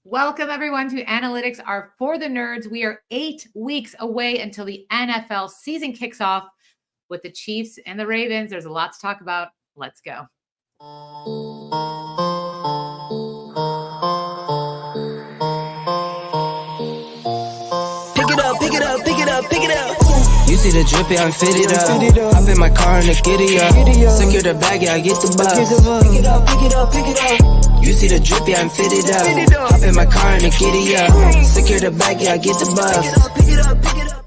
Welcome, everyone, to Analytics Are For the Nerds. We are 8 weeks away until the NFL season kicks off with the Chiefs and the Ravens. There's a lot to talk about. Let's go. Pick it up, pick it up, pick it up, pick it up. You see the drippy, I'm fitted up. Hop in my car and the giddy up. Secure the bag, yeah, I get the bus. Pick it up, pick it up, pick it up. You see the drippy, I'm fitted up. Hop in my car and the giddy up. Secure the bag, yeah, I get the bus. Pick it up, pick it up.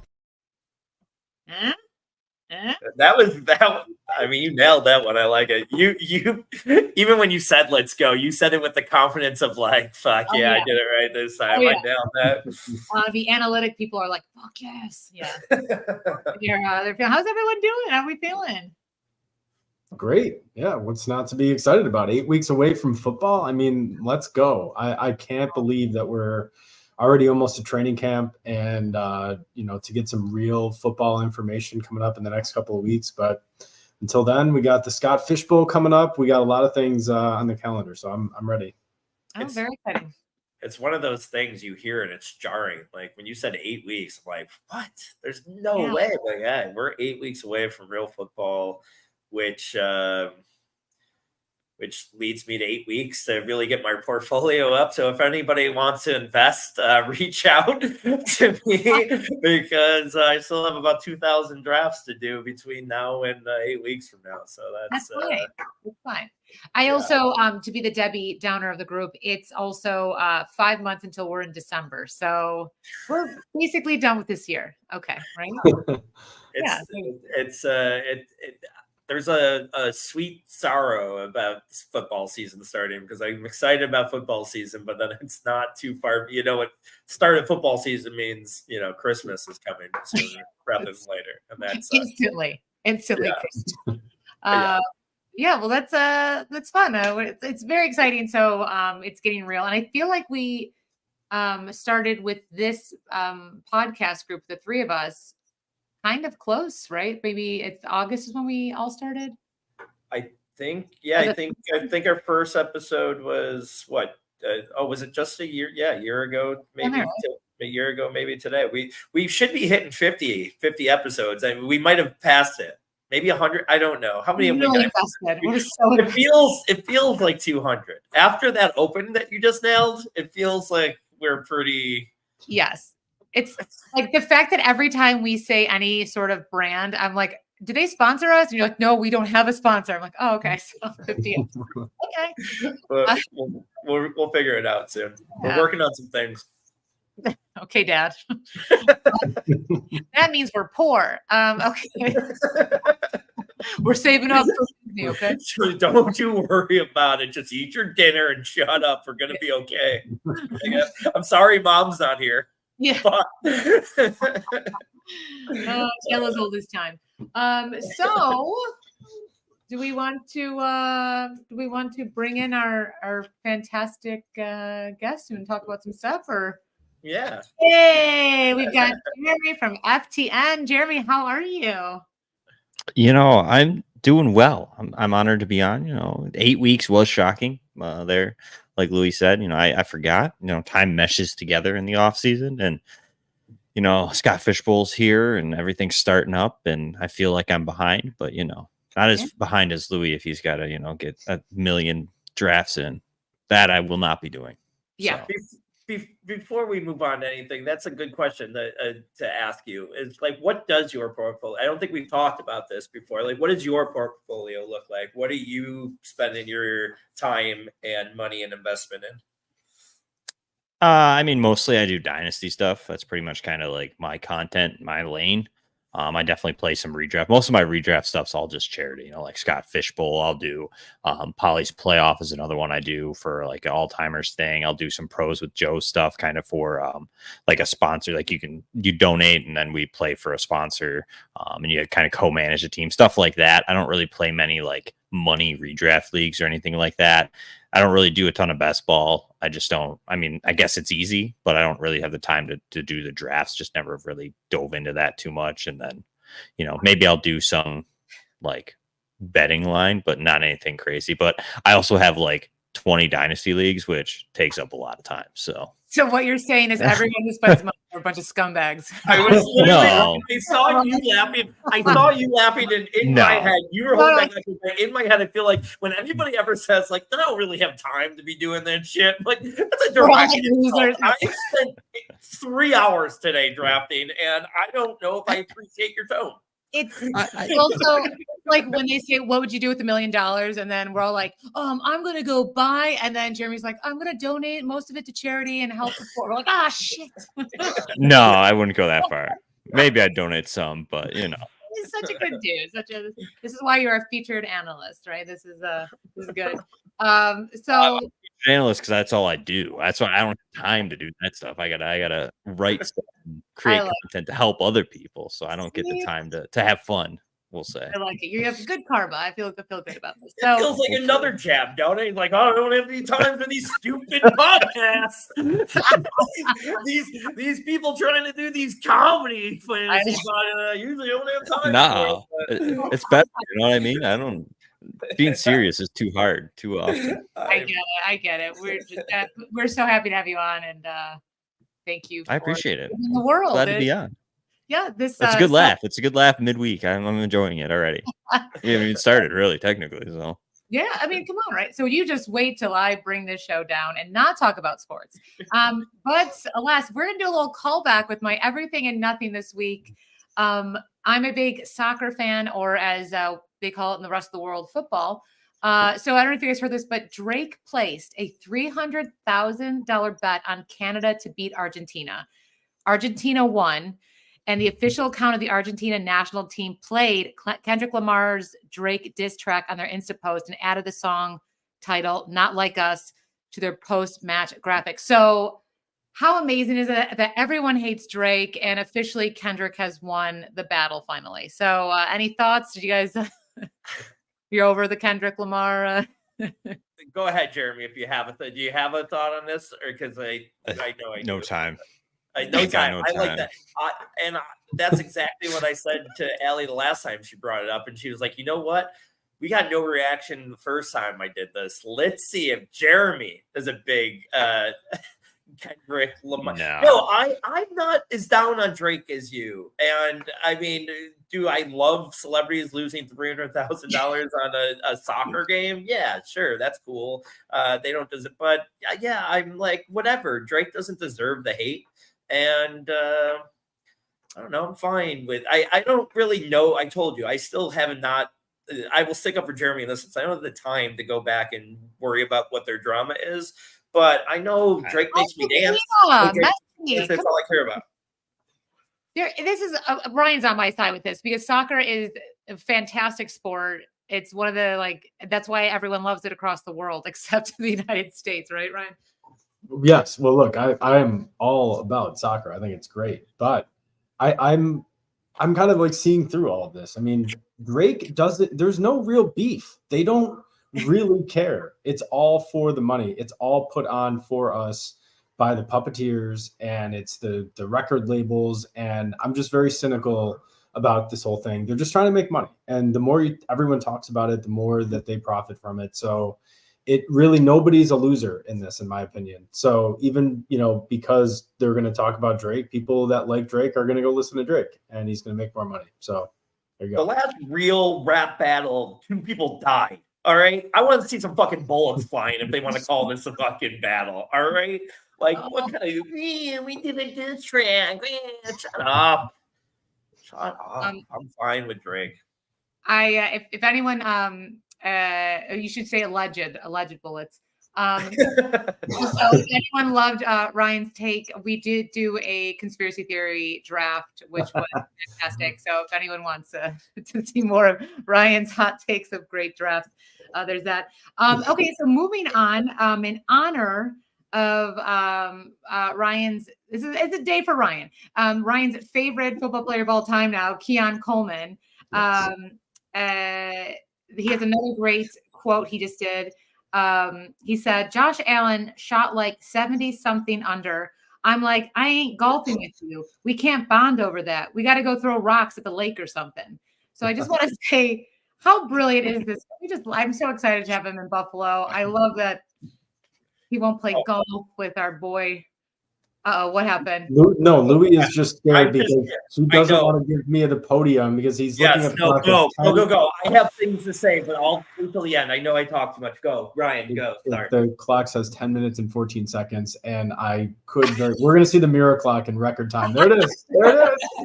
That was that. I mean, you nailed that one. I like it. You even when you said "let's go," you said it with the confidence of like, "Fuck yeah, I did it right this time. I nailed that." The analytic people are like, "Fuck yes, yeah." They're feeling. How's everyone doing? How are we feeling? Great. Yeah. What's not to be excited about? 8 weeks away from football. I mean, let's go. I can't believe that we're already almost to training camp and, to get some real football information coming up in the next couple of weeks. But until then, we got the Scott Fish Bowl coming up. We got a lot of things on the calendar. So I'm ready. Oh, very exciting. It's one of those things you hear and it's jarring. Like when you said 8 weeks, I'm like, what? There's no way. Like, yeah, we're 8 weeks away from real football, which leads me to 8 weeks to really get my portfolio up. So if anybody wants to invest, reach out to me because I still have about 2,000 drafts to do between now and 8 weeks from now. So that's fine. That's fine. I also, to be the Debbie Downer of the group, it's also 5 months until we're in December. So we're basically done with this year. Okay, right? There's a sweet sorrow about football season starting because I'm excited about football season, but then it's not too far. You know what start of football season means, Christmas is coming sooner rather than later. And that's instantly. Yeah. Well, that's fun. It's very exciting. So it's getting real. And I feel like we started with this podcast group, the three of us, kind of close, right? Maybe it's August is when we all started. I think our first episode was what? Was it just a year? Yeah, a year ago, maybe a year ago, maybe today. We should be hitting 50 episodes. I mean, we might have passed it. Maybe 100. I don't know how many have we done. It feels like 200. After that open that you just nailed, it feels like we're pretty. Yes. It's like the fact that every time we say any sort of brand, I'm like, do they sponsor us? And you're like, no, we don't have a sponsor. I'm like, oh, okay. So 50. Okay. We'll figure it out soon. We're working on some things. Okay, Dad. That means we're poor. Okay. We're saving up for Disney, okay? So don't you worry about it. Just eat your dinner and shut up. We're going to be okay. I'm sorry Mom's not here. Yeah. Jealous all this time. So do we want to bring in our fantastic guest and talk about some stuff or? Yeah. Hey, we've got Jeremy from FTN. Jeremy, how are you? I'm doing well. I'm honored to be on. 8 weeks was shocking there. Like Louis said, I forgot, time meshes together in the off season and, Scott Fishbowl's here and everything's starting up and I feel like I'm behind, but, not as behind as Louis if he's got to, get 1 million drafts in. That I will not be doing. Yeah. So. Before we move on to anything, that's a good question to ask you. Is like, what does your portfolio? I don't think we've talked about this before. Like, what does your portfolio look like? What are you spending your time and money and investment in? Mostly I do dynasty stuff. That's pretty much kind of like my content, my lane. I definitely play some redraft. Most of my redraft stuff's all just charity, like Scott Fishbowl. I'll do Polly's Playoff is another one I do for like an all-timers thing. I'll do some pros with Joe stuff kind of for like a sponsor. Like you donate and then we play for a sponsor and you kind of co-manage a team, stuff like that. I don't really play many like money redraft leagues or anything like that. I don't really do a ton of best ball. I just don't. I guess it's easy, but I don't really have the time to do the drafts. Just never really dove into that too much. And then, maybe I'll do some like betting line, but not anything crazy. But I also have like 20 dynasty leagues, which takes up a lot of time. So what you're saying is everyone who spends money are a bunch of scumbags. I was literally No. I saw you laughing. I saw you laughing, and in No. my head, you were holding back. In my head, I feel like when anybody ever says like, "I don't really have time to be doing that shit," like that's a direct insult. I spent 3 hours today drafting, and I don't know if I appreciate your tone. It's also like when they say, "What would you do with $1 million?" and then we're all like, "I'm gonna go buy," and then Jeremy's like, "I'm gonna donate most of it to charity and help the poor." We're like, "Ah, shit." No, I wouldn't go that far. Maybe I'd donate some, but you know. He's such a good dude. This is why you're a featured analyst, right? This is good. So Analyst, because that's all I do. That's why I don't have time to do that stuff. I gotta write stuff and create content to help other people, so I don't get the time to have fun. We'll say. I like it. You have good karma. I feel good about this. It feels like another jab, don't it? Like, I don't have any time for these stupid podcasts. these people trying to do these comedy fantasy, but usually don't have time. No, it's better. You know what I mean? I don't. Being serious is too hard too often. I get it. We're so happy to have you on, and thank you. I appreciate it. In the world, glad to be on. Yeah, that's a good laugh. It's a good laugh midweek. I'm enjoying it already. We haven't even started really, technically. So yeah, I mean, come on, right? So you just wait till I bring this show down and not talk about sports. But alas, we're gonna do a little callback with my everything and nothing this week. I'm a big soccer fan, or as they call it in the rest of the world, football. So I don't know if you guys heard this, but Drake placed a $300,000 bet on Canada to beat Argentina. Argentina won. And the official account of the Argentina national team played Kendrick Lamar's Drake diss track on their Insta post and added the song title, Not Like Us, to their post-match graphics. So how amazing is it that everyone hates Drake and officially Kendrick has won the battle finally? So any thoughts? Did you guys, you're over the Kendrick Lamar? Go ahead, Jeremy, if you have a thought. Do you have a thought on this? Or because I know I no do. time. No time. I like that. That's exactly what I said to Allie the last time she brought it up. And she was like, you know what? We got no reaction the first time I did this. Let's see if Jeremy is a big Kendrick Lamar. No, I'm not as down on Drake as you. And I mean, do I love celebrities losing $300,000 on a soccer game? Yeah, sure. That's cool. They don't deserve, but yeah, I'm like, whatever. Drake doesn't deserve the hate. And I don't know. I'm fine with. I don't really know. I told you. I still haven't not. I will stick up for Jeremy in this since I don't have the time to go back and worry about what their drama is. But I know Drake makes me dance. That's all I care about. This is Ryan's on my side with this because soccer is a fantastic sport. It's one of the that's why everyone loves it across the world, except the United States, right, Ryan? Yes. Well, look, I am all about soccer. I think it's great, but I'm kind of like seeing through all of this. I mean, Drake does it. There's no real beef. They don't really care. It's all for the money. It's all put on for us by the puppeteers, and it's the record labels. And I'm just very cynical about this whole thing. They're just trying to make money, and the more everyone talks about it, the more that they profit from it. So it really, nobody's a loser in this, in my opinion. So even, because they're going to talk about Drake, people that like Drake are going to go listen to Drake, and he's going to make more money. So there you go. The last real rap battle, 2 people died. All right. I want to see some fucking bullets flying if they want to call this a fucking battle. All right. Like, what kind of, we did a diss track. Shut up. I'm fine with Drake. If anyone, you should say alleged bullets. So if anyone loved Ryan's take, we did do a conspiracy theory draft, which was fantastic. So if anyone wants to see more of Ryan's hot takes of great drafts, there's that. Okay, so moving on, in honor of Ryan's, it's a day for Ryan. Ryan's favorite football player of all time now, Keon Coleman. He has another great quote he just did. He said, Josh Allen shot like 70-something under. I'm like, I ain't golfing with you. We can't bond over that. We got to go throw rocks at the lake or something. So I just want to say, How brilliant is this? I'm so excited to have him in Buffalo. I love that he won't play golf with our boy. What happened? No, Louis is just scared because he I doesn't know. want to give me the podium because he's looking at the clock. Go. I have things to say, but I'll wait till the end. I know I talk too much. Go, Ryan, go. Sorry. The clock says 10 minutes and 14 seconds, and we're going to see the mirror clock in record time. There it is.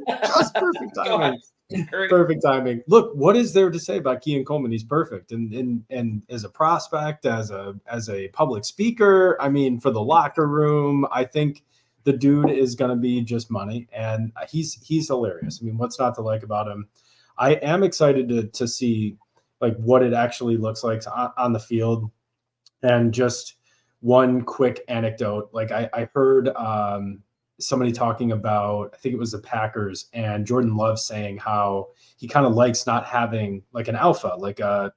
Just perfect timing. Perfect timing. Look, what is there to say about Keon Coleman? He's perfect, and as a prospect, as a public speaker, I mean, for the locker room, I think the dude is going to be just money, and he's hilarious. I mean, what's not to like about him? I am excited to see like what it actually looks like on the field. And just one quick anecdote, like I heard somebody talking about, I think it was the Packers and Jordan Love saying how he kind of likes not having like an alpha, like a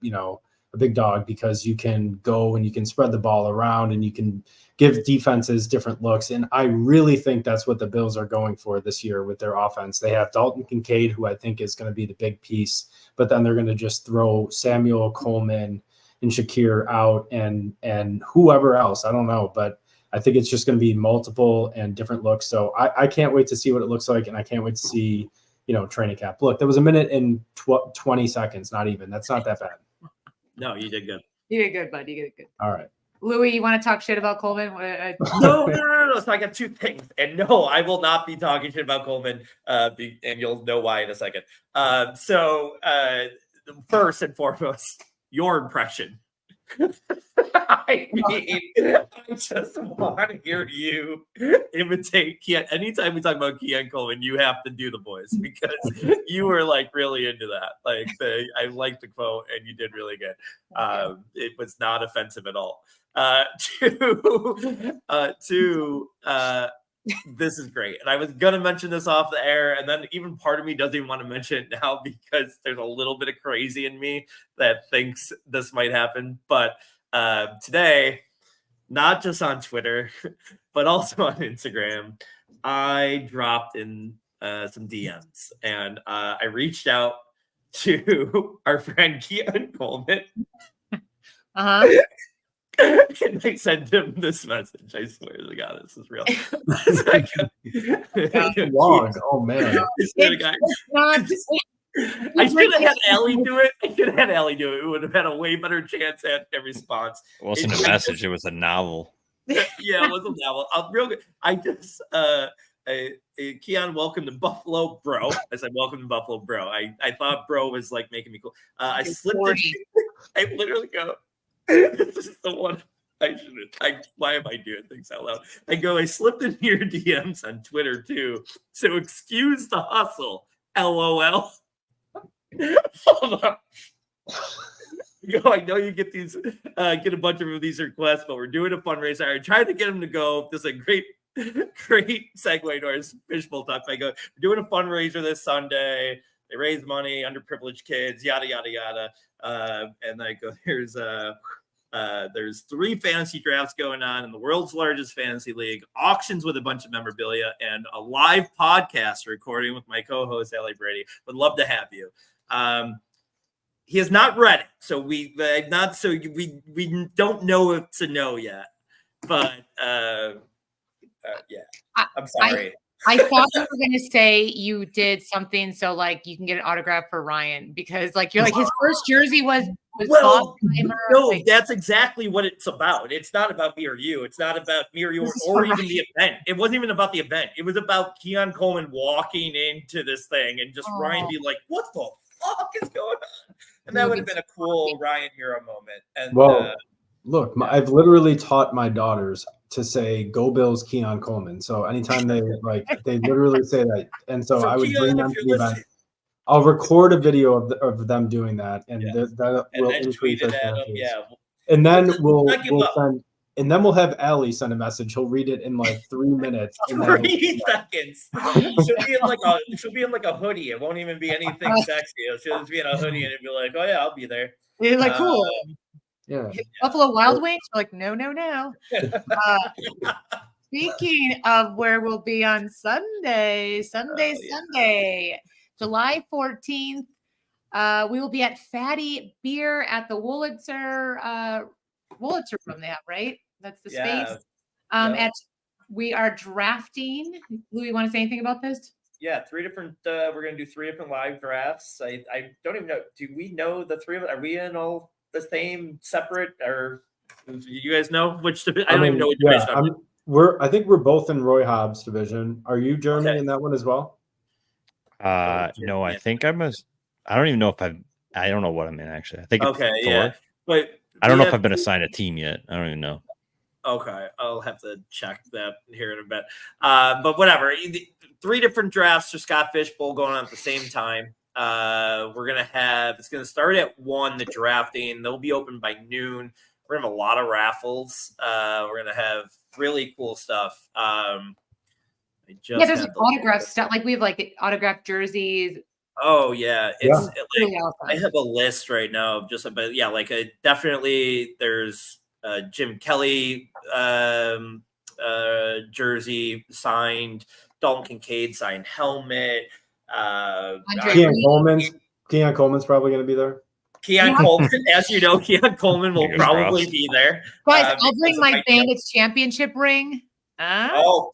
big dog, because you can go and you can spread the ball around and you can give defenses different looks. And I really think that's what the Bills are going for this year with their offense. They have Dalton Kincaid, who I think is going to be the big piece, but then they're going to just throw Samuel Coleman and Shakir out and whoever else. I don't know, but I think it's just going to be multiple and different looks. So I can't wait to see what it looks like, and I can't wait to see, training camp. Look, there was a minute and 20 seconds, not even. That's not that bad. No, you did good. You did good, bud. You did good. All right. Louis, you want to talk shit about Coleman? No. So I got two things. And no, I will not be talking shit about Coleman, and you'll know why in a second. First and foremost, your impression. I mean, I just want to hear you imitate Keon. Anytime we talk about Keon Coleman, you have to do the voice because you were like really into that. Like I liked the quote, and you did really good. It was not offensive at all. This is great. And I was going to mention this off the air, and then even part of me doesn't even want to mention it now because there's a little bit of crazy in me that thinks this might happen. But today, not just on Twitter, but also on Instagram, I dropped in some DMs, and I reached out to our friend Keon Coleman. And I sent him this message. I swear to God, this is real. Long. Oh man. I should have had Allie do it. It would have had a way better chance at a response. It wasn't a message, it was a novel. Yeah, it was a novel. Real good. I just Keon, welcome to Buffalo, bro. I said, welcome to Buffalo, bro. I thought bro was like making me cool. I slipped it. I literally go, this is the one I shouldn't. Why am I doing things out loud? I slipped into your DMs on Twitter too. So excuse the hustle. LOL. Hold on. I know you get these, get a bunch of these requests, but we're doing a fundraiser. I tried to get him to go. This is a great segue to our fishbowl talk. I go, we're doing a fundraiser this Sunday. They raise money, underprivileged kids, yada, yada, yada. And I go, there's 3 fantasy drafts going on in the world's largest fantasy league, auctions with a bunch of memorabilia, and a live podcast recording with my co-host, Allie Brady. Would love to have you. He has not read it, so we don't know if it's a no yet. But yeah, I'm sorry. I thought you were going to say you did something so like you can get an autograph for Ryan because like you're like his first jersey was well, no, like, that's exactly what it's about. It's not about me or you. It's not about me or you or even the event. It wasn't even about the event. It was about Keon Coleman walking into this thing and just Ryan be like, "What the fuck is going on?" And that would have been a cool Ryan hero moment. And look, I've literally taught my daughters to say "Go Bills, Keon Coleman." So anytime they they literally say that, and so I would bring them to the event. I'll record a video of them doing that, and that will increase their chances. Yeah, and then we'll have Allie send a message. He'll read it in like 3 minutes. 3 seconds. She'll be in like a hoodie. It won't even be anything sexy. She'll just be in a hoodie and it'll be like, "Oh yeah, I'll be there." You're like, cool. Yeah. Buffalo Wild Wings? We're like, no. Speaking of where we'll be on Sunday, July 14th, We will be at Fatty Beer at the Wurlitzer room they have, right? That's the space. Yep. We are drafting. Lou, you want to say anything about this? Yeah, three different. We're gonna do 3 different live drafts. I don't even know. Do we know the 3 of it? Are we in all the same separate, or do you guys know which? I don't even know which division I'm in. I think we're both in Roy Hobbs' division. Are you, Jeremy, in that one as well? No, I think I don't even know if I don't know what I'm in actually. I think it's Thor. Yeah. But I don't know if I've been assigned a team yet. I don't even know. Okay, I'll have to check that here in a bit. But whatever. 3 different drafts for Scott Fishbowl going on at the same time. It's gonna start at 1, the drafting. They'll be open by noon. We're gonna have a lot of raffles. We're gonna have really cool stuff. There's autograph stuff. Like we have like autographed jerseys. Oh yeah, it's really awesome. I have a list right now of just about definitely there's Jim Kelly jersey signed, Dalton Kincaid signed helmet. Keon Coleman's probably going to be there. Keon Coleman, as you know, Keon Coleman will probably be there. Guys, I'll bring my Bandits championship ring.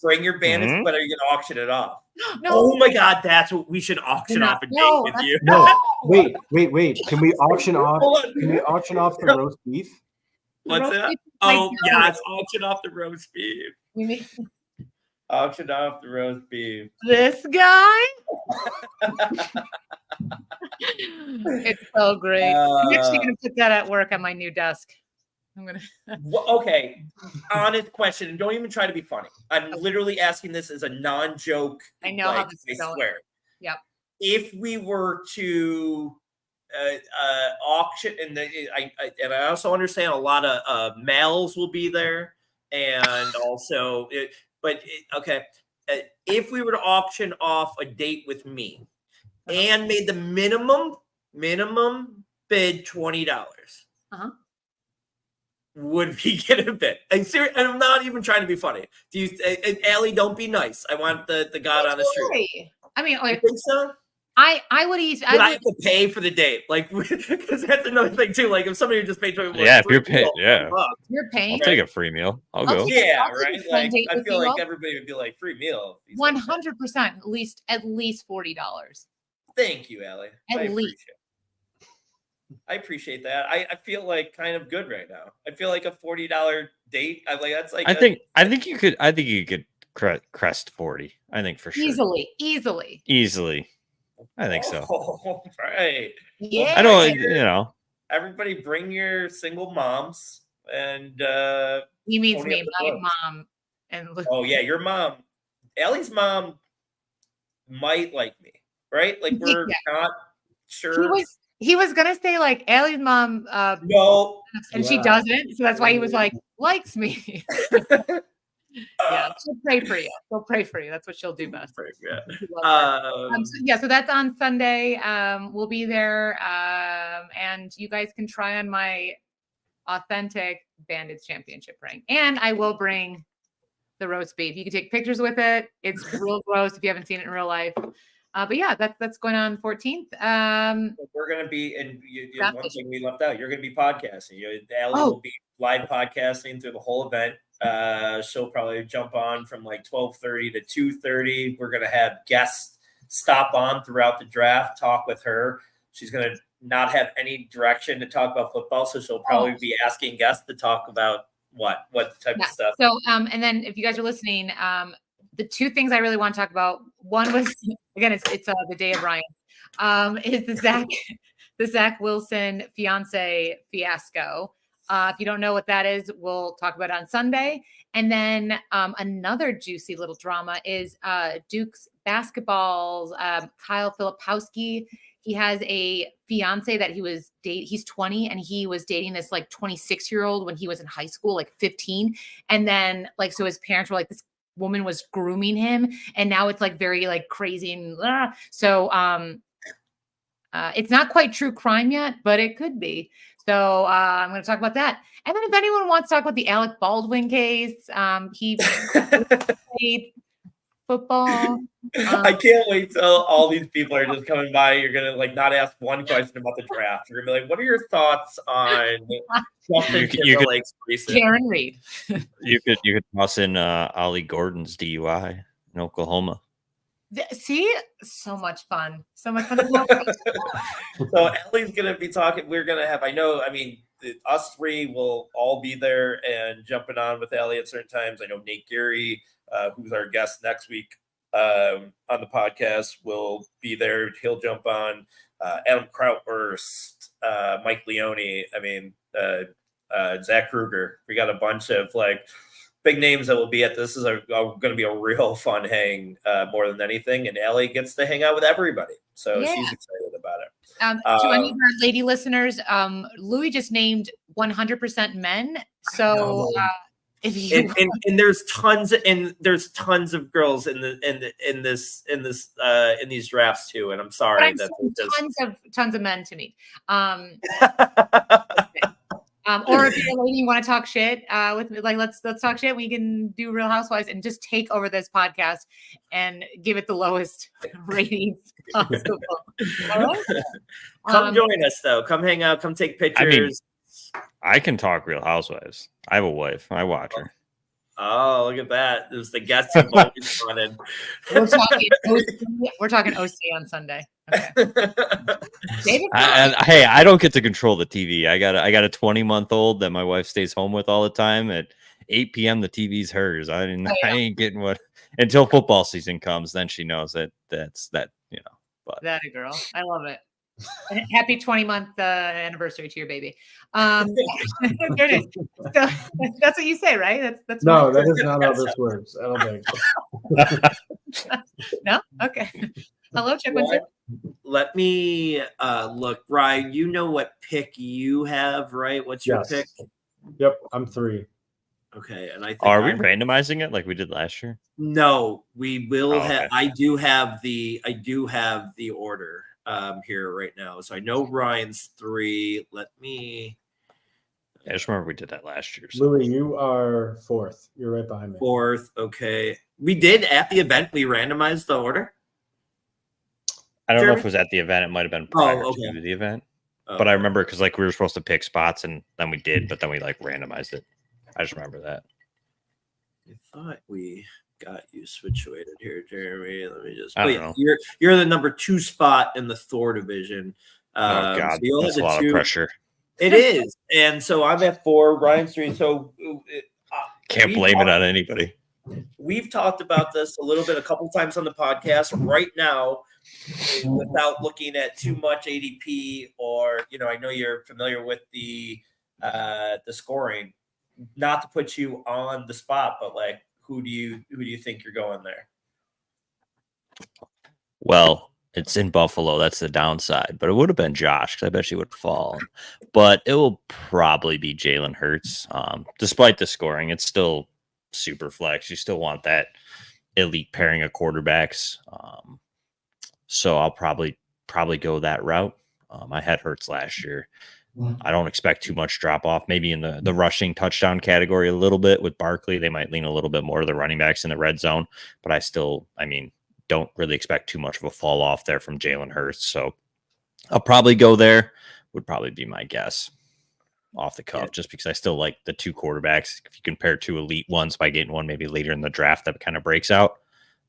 Bring your Bandits, but are you going to auction it off? No. Oh my God, that's what we should auction off a date with you. No, wait. Can we auction off? Can we auction off the roast beef? What's that? Oh yeah, it's auction off the roast beef. Auction off the roast beef. This guy. It's so great. I'm actually going to put that at work on my new desk. I'm gonna. Okay, honest question, and don't even try to be funny. I'm literally asking this as a non-joke. I know how this is going. Swear. Yep. If we were to auction, and I also understand a lot of males will be there, and also, if we were to auction off a date with me, and made the minimum bid $20. Would we get a bid? And I'm not even trying to be funny. Do you, Allie? Don't be nice. I want the God on the street. I mean, you think so? I would eat. I have to pay for the date, like, because that's another thing too. Like, if somebody just paid $20, if you're paying, you're paying. I'll take a free meal. I'll go. Yeah, right. Like, I feel like everybody would be like, free meal. 100%, at least $40. Thank you, Allie. I appreciate that. I feel like kind of good right now. I feel like a $40 date. I'm like, that's like. I think you could crest 40. I think for sure. Easily. I think so. Oh, right. Yeah. I don't. Everybody, bring your single moms and. He means me, my mom, and. Oh yeah, your mom, Allie's mom, might like me, right? Like we're not sure. He was gonna say like Allie's mom. No, and she doesn't, so that's why he was like likes me. Yeah, she'll pray for you. She'll pray for you. That's what she'll do best. So that's on Sunday. We'll be there, and you guys can try on my authentic Bandits championship ring, and I will bring the roast beef. You can take pictures with it. It's real gross if you haven't seen it in real life. But yeah, that's going on 14th. We're going to be, and one thing we left out, you're going to be podcasting. Allie will be live podcasting through the whole event. She'll probably jump on from like 12:30 to 2:30. We're going to have guests stop on throughout the draft, talk with her. She's going to not have any direction to talk about football, so she'll probably be asking guests to talk about what type of stuff. So, and then if you guys are listening, the 2 things I really want to talk about, one was, again, it's the day of Ryan, is the Zach Wilson fiance fiasco. If you don't know what that is, we'll talk about it on Sunday. And then another juicy little drama is Duke's basketball's Kyle Filipowski. He has a fiance that he was dating. He's 20 and he was dating this like 26-year-old when he was in high school, like 15. And then so his parents were like, this woman was grooming him, and now it's like very like crazy and so it's not quite true crime yet, but it could be. So I'm going to talk about that. And then if anyone wants to talk about the Alec Baldwin case, he football. I can't wait till all these people are just coming by. You're gonna like not ask one question about the draft. You're gonna be like, "What are your thoughts on Justin Timberlake's recent?" Karen Reed. You could toss in Ollie Gordon's DUI in Oklahoma. See, so much fun. So much fun. To talk about. So Ellie's gonna be talking. We're gonna have. Us three will all be there and jumping on with Ellie at certain times. I know Nate Geary, who's our guest next week on the podcast, will be there. He'll jump on. Adam Krautwurst, Mike Leone. Zach Kruger. We got a bunch of like big names that will be at this. Is going to be a real fun hang more than anything. And Ellie gets to hang out with everybody. So she's excited about it. To any of our lady listeners, Louis just named 100% men. So if you and there's tons of girls in these drafts too. And I'm sorry that tons of men to me. Or if you're a lady, you want to talk shit with me, like let's talk shit. We can do Real Housewives and just take over this podcast and give it the lowest ratings possible. Come join us though. Come hang out. Come take pictures. I can talk Real Housewives. I have a wife. I watch her. Oh, look at that! It was the guest you've always wanted. We're talking OC on Sunday. Okay. I don't get to control the TV. I got a 20-month-old that my wife stays home with all the time. At 8 p.m. the TV's hers. I ain't getting what until football season comes. Then she knows that's that. But that a girl. I love it. Happy 20-month anniversary to your baby. There it is. So, that's what you say, right? That's no, that is not how this works. I don't think. No? Okay. Hello, Chip. Let me look. Ryan, you know what pick you have, right? What's your pick? Yep, I'm 3. Okay, and I think are we randomizing it like we did last year? No, we will have. Okay. I do have the order here right now. So I know Ryan's 3. Let me. I just remember we did that last year. So. Louis, you are 4th. You're right behind me. 4th. Okay, we did at the event. We randomized the order. I don't know if it was at the event. It might have been prior to the event. But I remember because like we were supposed to pick spots and then we did, but then we like randomized it. I just remember that. I thought we got you situated here, Jeremy. Let me just. I don't know. You're the number 2 spot in the Thor division. Oh God, so that's a lot of pressure. It is, and so I'm at 4. Ryan's 3. So can't blame it on anybody. We've talked about this a couple times on the podcast. Right now, without looking at too much ADP, or I know you're familiar with the scoring. Not to put you on the spot, but like, who do you think you're going there? Well, it's in Buffalo. That's the downside. But it would have been Josh because I bet she would have fallen. But it will probably be Jalen Hurts. Despite the scoring, it's still super flex. You still want that elite pairing of quarterbacks. So I'll probably go that route. I had Hurts last year. I don't expect too much drop off. Maybe in the rushing touchdown category a little bit with Barkley. They might lean a little bit more to the running backs in the red zone. But don't really expect too much of a fall off there from Jalen Hurts. So I'll probably go there. Would probably be my guess off the cuff, just because I still like the 2 quarterbacks. If you compare 2 elite ones by getting one maybe later in the draft that kind of breaks out,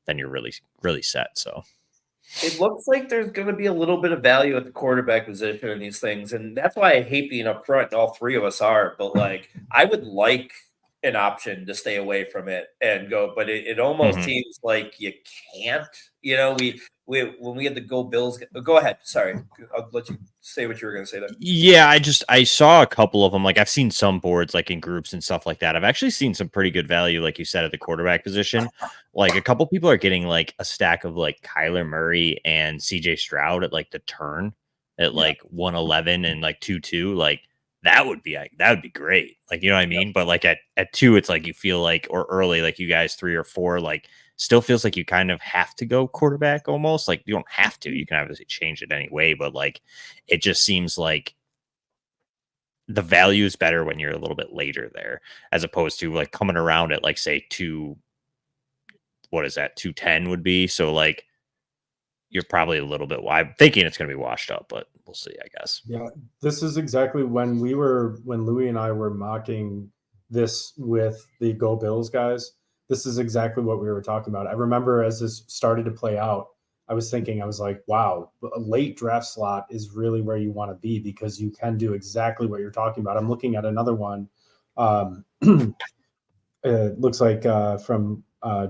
then you're really, really set. So it looks like there's going to be a little bit of value at the quarterback position in these things. And that's why I hate being up front. And all 3 of us are, but like, I would like an option to stay away from it and go, but it almost seems like you can't, when we had the Go Bills, go ahead. Sorry. I'll let you say what you were going to say there. Yeah. I saw a couple of them. Like I've seen some boards like in groups and stuff like that. I've actually seen some pretty good value, like you said, at the quarterback position. Like a couple people are getting like a stack of like Kyler Murray and CJ Stroud at like the turn at like 111 and like 2-2. Like that would be great. Like, you know what I mean? But like at 2, it's like you feel like, or early, like you guys 3 or 4, like still feels like you kind of have to go quarterback almost. Like you don't have to, you can obviously change it anyway, but like it just seems like the value is better when you're a little bit later there, as opposed to like coming around at like say 2 what is that, 210 would be. So like you're probably a little bit wide. I'm thinking it's going to be washed up, but we'll see, I guess. Yeah, this is exactly when Louis and I were mocking this with the Go Bills guys. This is exactly what we were talking about. I remember as this started to play out, I was like, wow, a late draft slot is really where you want to be because you can do exactly what you're talking about. I'm looking at another one. It looks like from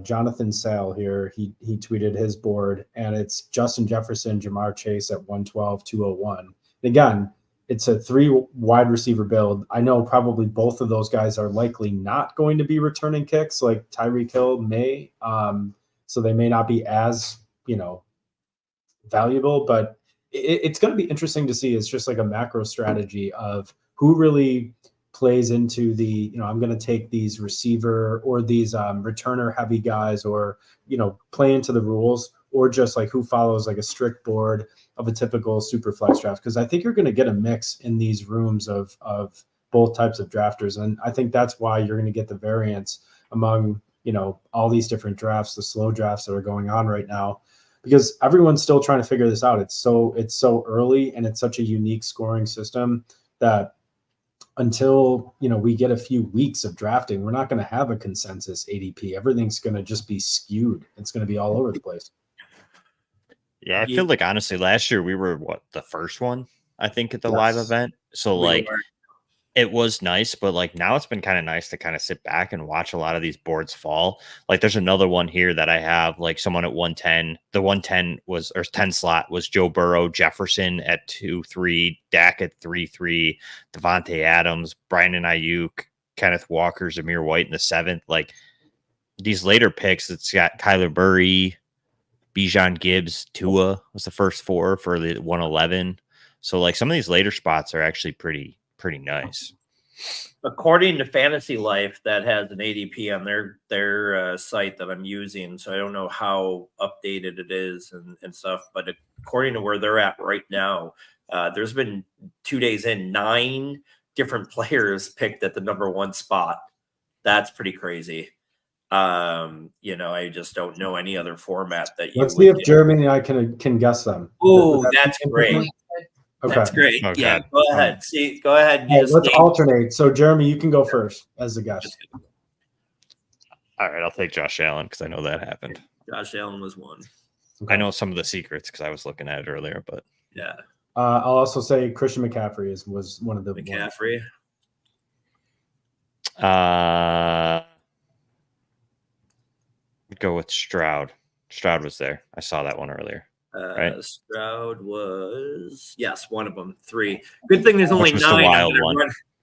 Jonathan Sale here. He tweeted his board, and it's Justin Jefferson, Jamar Chase at 112, 201. And again, it's a 3 wide receiver build. I know probably both of those guys are likely not going to be returning kicks like Tyreek Hill may. So they may not be as, valuable, but it's going to be interesting to see. It's just like a macro strategy of who really plays into the, I'm going to take these receiver or these returner heavy guys or, play into the rules, or just like who follows like a strict board of a typical super flex draft. Cause I think you're going to get a mix in these rooms of both types of drafters. And I think that's why you're going to get the variance among, all these different drafts, the slow drafts that are going on right now, because everyone's still trying to figure this out. It's so early, and it's such a unique scoring system that until we get a few weeks of drafting, we're not going to have a consensus ADP. Everything's going to just be skewed. It's going to be all over the place. Yeah, I feel like honestly last year we were the first one, I think, at the live event. So it was nice, but like now it's been kind of nice to kind of sit back and watch a lot of these boards fall. Like there's another one here that I have, like someone at 110. The 110 was, or 10 slot was Joe Burrow, Jefferson at 2-3, Dak at 3-3, Devontae Adams, Brandon Ayuk, Kenneth Walker, Zamir White in the 7th. Like these later picks, it's got Kyler Murray, Bijan Gibbs, Tua was the first 4 for the 111. So like some of these later spots are actually pretty nice. According to Fantasy Life, that has an ADP on their site that I'm using, so I don't know how updated it is and stuff, but according to where they're at right now, there's been 2 days in 9 different players picked at the number 1 spot. That's pretty crazy. I just don't know any other format that you Let's see if Jeremy and I can guess them. Oh, that's great. Okay. That's great. Oh, yeah, God. go ahead. Go ahead. And let's alternate. So, Jeremy, you can go first as a guest. All right, I'll take Josh Allen because I know that happened. Josh Allen was 1. Okay. I know some of the secrets because I was looking at it earlier, but yeah. I'll also say Christian McCaffrey was one of the McCaffrey. Go with Stroud. Stroud was there. I saw that one earlier. Right? Stroud was, yes, one of them. 3. Good thing there's only 9. I'm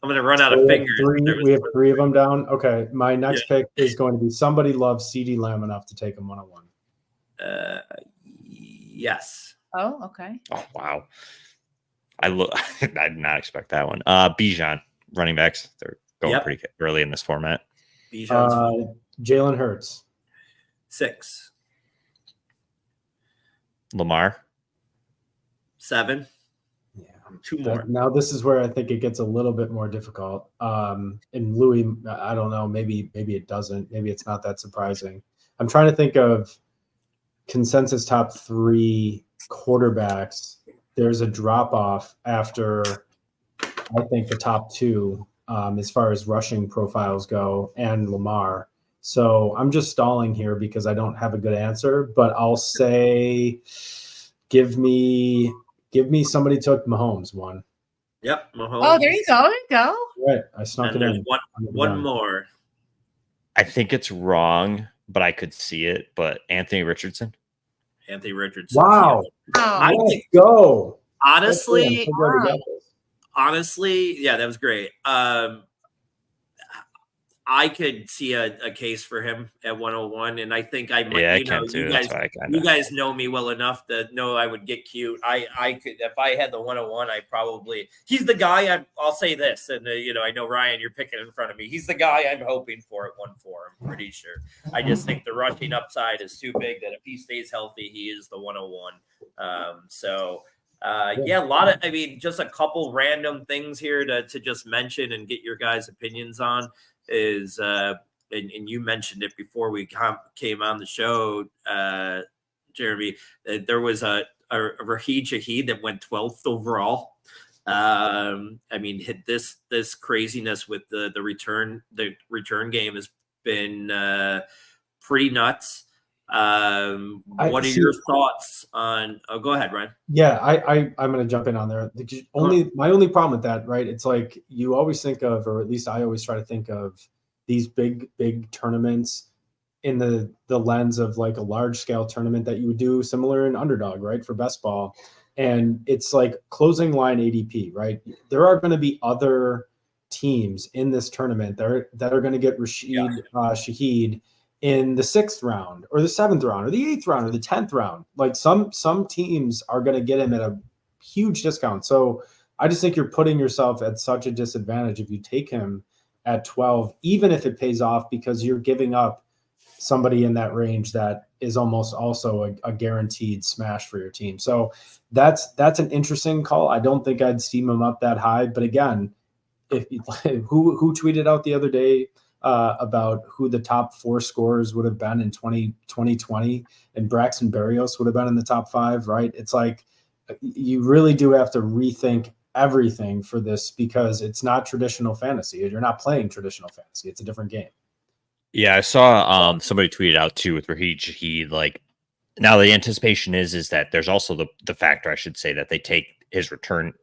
going to run out of fingers. We have 3 of them down. Okay. My next pick is going to be somebody loves CeeDee Lamb enough to take him 101. Yes. Oh, okay. Oh, wow. I did not expect that one. Bijan, running backs. They're going pretty early in this format. Jalen Hurts. 6. Lamar. 7. Yeah. 2 more. Now this is where I think it gets a little bit more difficult. And Louis, I don't know, maybe it doesn't. Maybe it's not that surprising. I'm trying to think of consensus top 3 quarterbacks. There's a drop off after, I think, the top 2 as far as rushing profiles go, and Lamar. So I'm just stalling here because I don't have a good answer, but I'll say give me somebody took Mahomes 1. Yep, Mahomes. Oh, there you go. Right, I snuck it in. One more. I think it's wrong, but I could see it. But Anthony Richardson. Wow. Let's go. Honestly, yeah, that was great. I could see a case for him at 101, and I think I might. Yeah, you guys know me well enough to know I would get cute. I could, if I had the 101, he's the guy. I'll say this, and I know Ryan, you're picking in front of me. He's the guy I'm hoping for at 1-4. I'm pretty sure. I just think the rushing upside is too big that if he stays healthy, he is the 101. A lot of, just a couple random things here to just mention and get your guys' opinions on is and you mentioned it before we came on the show, Jeremy, there was a Raheed Shaheed that went 12th overall. I mean, hit this craziness with the return game has been pretty nuts. What are your thoughts on? Oh, go ahead, Ryan. Yeah, I'm going to jump in on there. My only problem with that, right? It's like you always think of, or at least I always try to think of these big tournaments in the lens of like a large scale tournament that you would do similar in Underdog, right? For best ball. And it's like closing line ADP, right? There are going to be other teams in this tournament that are going to get Shaheed in the 6th round or the 7th round or the 8th round or the 10th round. Like some teams are going to get him at a huge discount. So I just think you're putting yourself at such a disadvantage if you take him at 12, even if it pays off, because you're giving up somebody in that range that is almost also a guaranteed smash for your team. So that's an interesting call. I don't think I'd steam him up that high, but again, who tweeted out the other day about who the top 4 scorers would have been in 2020, and Braxton Berrios would have been in the top 5, right? It's like you really do have to rethink everything for this, because it's not traditional fantasy. You're not playing traditional fantasy. It's a different game. Yeah, I saw somebody tweeted out too with Raheed Shaheed. Like, now the anticipation is that there's also the factor, I should say, that they take his return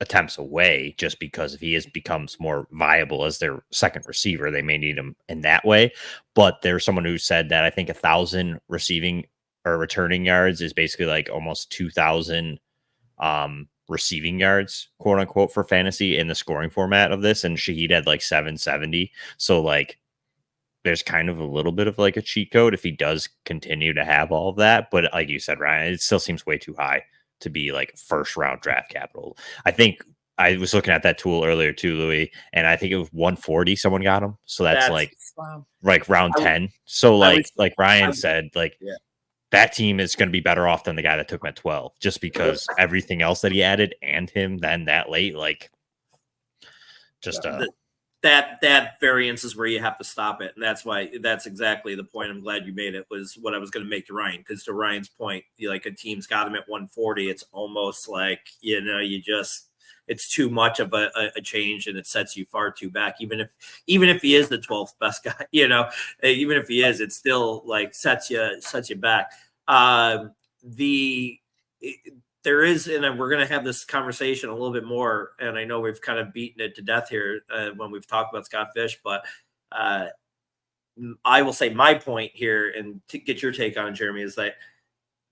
attempts away, just because if he becomes more viable as their second receiver, they may need him in that way. But there's someone who said that I think 1,000 receiving or returning yards is basically like almost 2,000 receiving yards, quote unquote, for fantasy in the scoring format of this. And Shaheed had like 770. So like there's kind of a little bit of like a cheat code if he does continue to have all of that. But like you said, Ryan, it still seems way too high to be like 1st round draft capital. I think I was looking at that tool earlier too, Louis, and I think it was 140 someone got him. So that's like round 10. So like Ryan said, like that team is going to be better off than the guy that took him at 12, just because everything else that he added and him then that late, like just that variance is where you have to stop it. And that's exactly the point. I'm glad you made it, was what I was going to make to Ryan. Because to Ryan's point, like a team's got him at 140. It's almost like, it's too much of a change, and it sets you far too back. Even if he is the 12th best guy, even if he is, it still like sets you back. There is, and we're going to have this conversation a little bit more, and I know we've kind of beaten it to death here when we've talked about Scott Fish, but I will say my point here, and to get your take on it, Jeremy, is that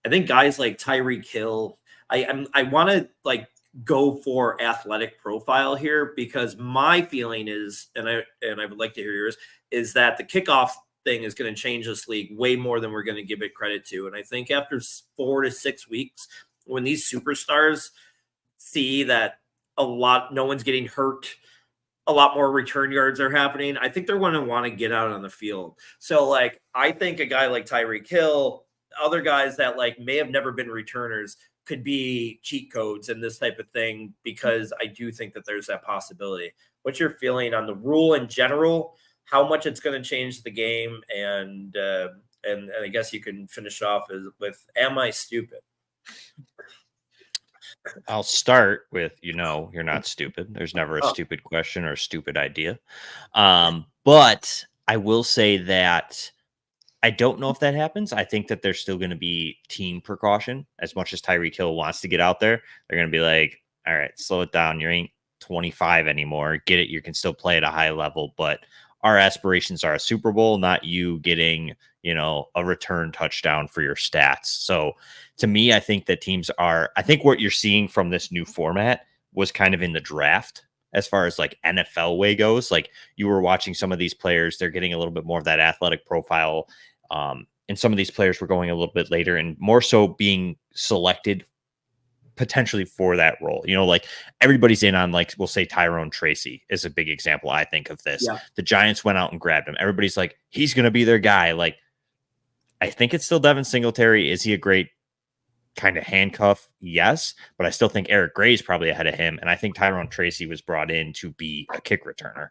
I think guys like Tyreek Hill, I want to like go for athletic profile here, because my feeling is, and I would like to hear yours, is that the kickoff thing is going to change this league way more than we're going to give it credit to. And I think after 4 to 6 weeks, when these superstars see that no one's getting hurt, a lot more return yards are happening, I think they're going to want to get out on the field. So like, I think a guy like Tyreek Hill, other guys that like may have never been returners, could be cheat codes and this type of thing, because I do think that there's that possibility. What's your feeling on the rule in general, how much it's going to change the game? And I guess you can finish off with, am I stupid? I'll start with, you're not stupid. There's never a stupid question or a stupid idea. But I will say that I don't know if that happens. I think that there's still going to be team precaution. As much as Tyreek Hill wants to get out there, they're going to be like, all right, slow it down. You ain't 25 anymore. Get it. You can still play at a high level, but our aspirations are a Super Bowl, not you getting, a return touchdown for your stats. So to me, I think that I think what you're seeing from this new format was kind of in the draft, as far as like NFL way goes. Like, you were watching some of these players, they're getting a little bit more of that athletic profile. And some of these players were going a little bit later and more so being selected potentially for that role. Like everybody's in on, like, we'll say Tyrone Tracy is a big example, I think, of this. Yeah. The Giants went out and grabbed him. Everybody's like, he's going to be their guy. Like, I think it's still Devin Singletary. Is he a great kind of handcuff? Yes, but I still think Eric Gray is probably ahead of him. And I think Tyrone Tracy was brought in to be a kick returner.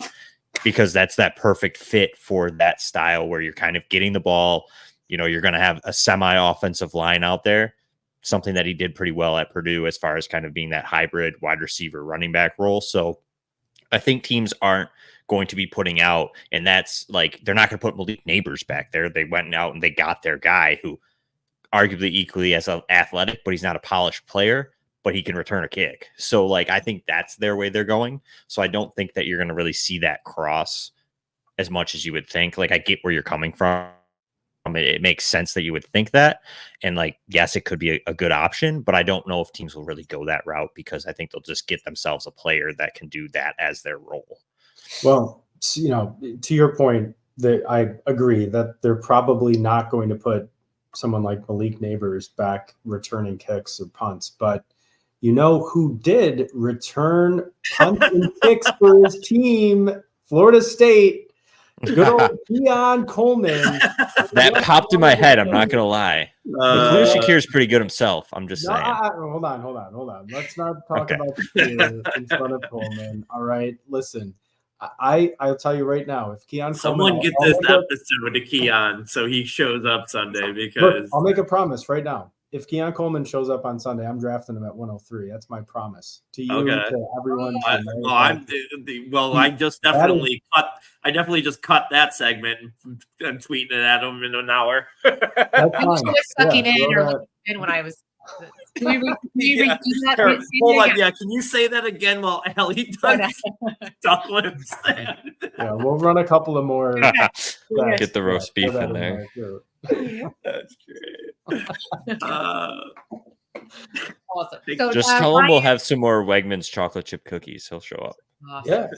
because that's that perfect fit for that style where you're kind of getting the ball. You're going to have a semi-offensive line out there, something that he did pretty well at Purdue as far as kind of being that hybrid wide receiver running back role. So I think teams aren't going to be putting out, and that's like, they're not going to put Malik Neighbors back there. They went out and they got their guy who arguably equally as athletic, but he's not a polished player, but he can return a kick. So like, I think that's their way they're going. So I don't think that you're going to really see that cross as much as you would think. Like, I get where you're coming from. It makes sense that you would think that. And like, yes, it could be a good option, but I don't know if teams will really go that route, because I think they'll just get themselves a player that can do that as their role. Well, to your point, that I agree that they're probably not going to put someone like Malik Neighbors back returning kicks or punts, but who did return punts and kicks for his team, Florida State? Good old Keon Coleman. That popped in my head. I'm not going to lie. Khalil Shakir is pretty good himself. I'm just saying. Hold on. Let's not talk about Shakir in front of Coleman. All right. Listen, I'll tell you right now, if Keon Someone get this episode to Keon so he shows up Sunday, because I'll make a promise right now. If Keon Coleman shows up on Sunday, I'm drafting him at 103. That's my promise to you, to everyone. I definitely just cut that segment and tweeting it at him in an hour. That's fine. Sucking in when I was. Can we Hold on, can you say that again while Ellie does Douglas? Yeah, we'll run a couple of more. Get the roast beef in there. That's great. Awesome. Just tell him we'll have some more Wegmans chocolate chip cookies. He'll show up. Awesome.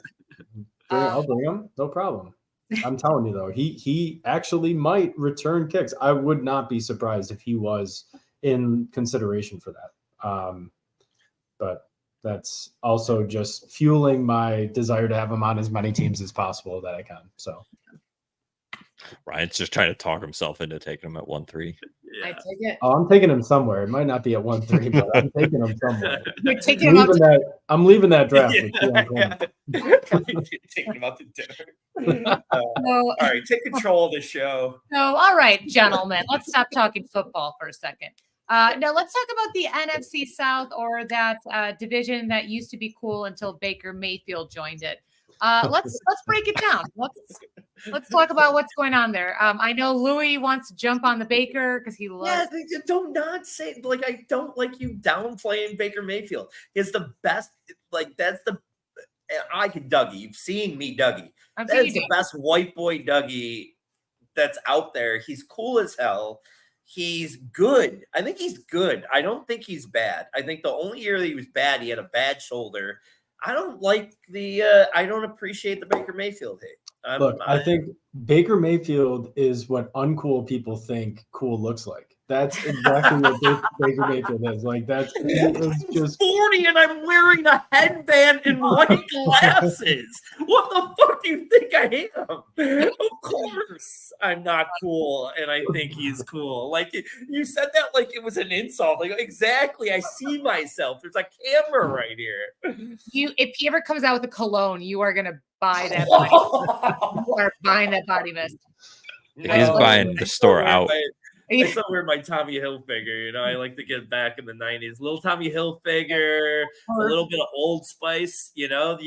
Yeah, I'll bring him. No problem. I'm telling you though, he actually might return kicks. I would not be surprised if he was in consideration for that. But that's also just fueling my desire to have him on as many teams as possible that I can. So Ryan's just trying to talk himself into taking him at 1-3. Yeah. I take it. Oh, I'm taking him somewhere. It might not be at 1-3, but I'm taking him somewhere. You're taking him I'm leaving that draft. Taking him out to dinner. All right, take control of the show. So, all right, gentlemen, let's stop talking football for a second. Now let's talk about the NFC South, or that division that used to be cool until Baker Mayfield joined it. Let's break it down. Let's talk about what's going on there. I know Louis wants to jump on the Baker because he loves. Yeah, don't not say like I don't like you downplaying Baker Mayfield. He's the best. Like that's the. I can Dougie. You've seen me, Dougie. That's the best white boy Dougie that's out there. He's cool as hell. He's good. I think he's good. I don't think he's bad. I think the only year that he was bad, he had a bad shoulder. I don't like I don't appreciate the Baker Mayfield hate. Look, I think Baker Mayfield is what uncool people think cool looks like. That's exactly what Baker Mayfield is. Like it's just 40 and I'm wearing a headband and white glasses. What the fuck do you think I am? Of course I'm not cool, and I think he's cool. Like you said that like it was an insult. Like exactly, I see myself. There's a camera right here. If he ever comes out with a cologne, you are gonna buy that body. You are buying that body mist. He's buying the store out. I still wear my Tommy Hilfiger, I like to get back in the 90s. Little Tommy Hilfiger, a little bit of Old Spice, you gotta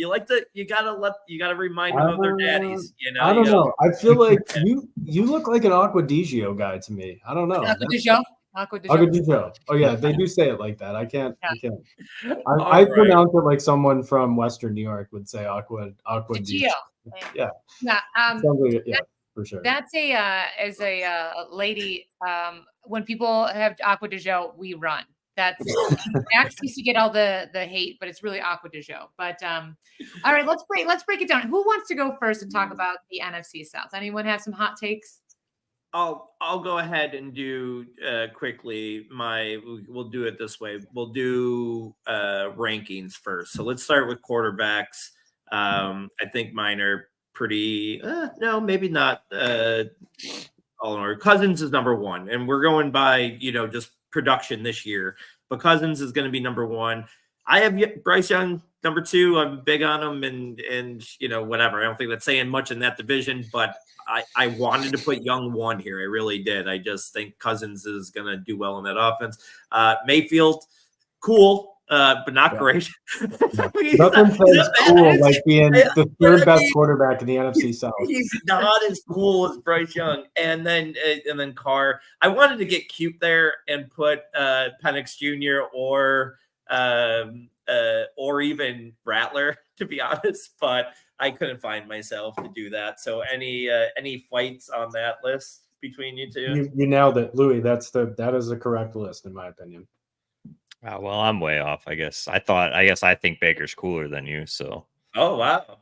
remind them of their daddies, I don't know. I feel like you look like an Aqua di Gio guy to me. I don't know. Aqua di Gio? Oh yeah, they do say it like that. I can't. I pronounce it like someone from Western New York would say Aqua di Gio. Yeah. Yeah. For sure. That's as a lady, when people have Aqua di Gio, we run. That's Max used to get all the hate, but it's really Aqua di Gio. But all right, let's break it down. Who wants to go first and talk about the NFC South? Anyone have some hot takes? I'll go ahead and do quickly. We'll do it this way. We'll do rankings first. So let's start with quarterbacks. I think mine are pretty no, maybe not all in order. Cousins is number one, and we're going by just production this year, but Cousins is going to be number one. I have Bryce Young number 2, I'm big on him, and whatever. I don't think that's saying much in that division, but I wanted to put Young 1 here. I really did. I just think Cousins is going to do well in that offense. Mayfield, cool. But not great. Nothing says cool like being the third best quarterback in the NFC South. He's not as cool as Bryce Young. And then Carr. I wanted to get cute there and put Penix Jr. or even Rattler, to be honest, but I couldn't find myself to do that. So any fights on that list between you two? You nailed it, Louis. That is the correct list in my opinion. Well, I'm way off. I guess I think Baker's cooler than you. So. Oh wow.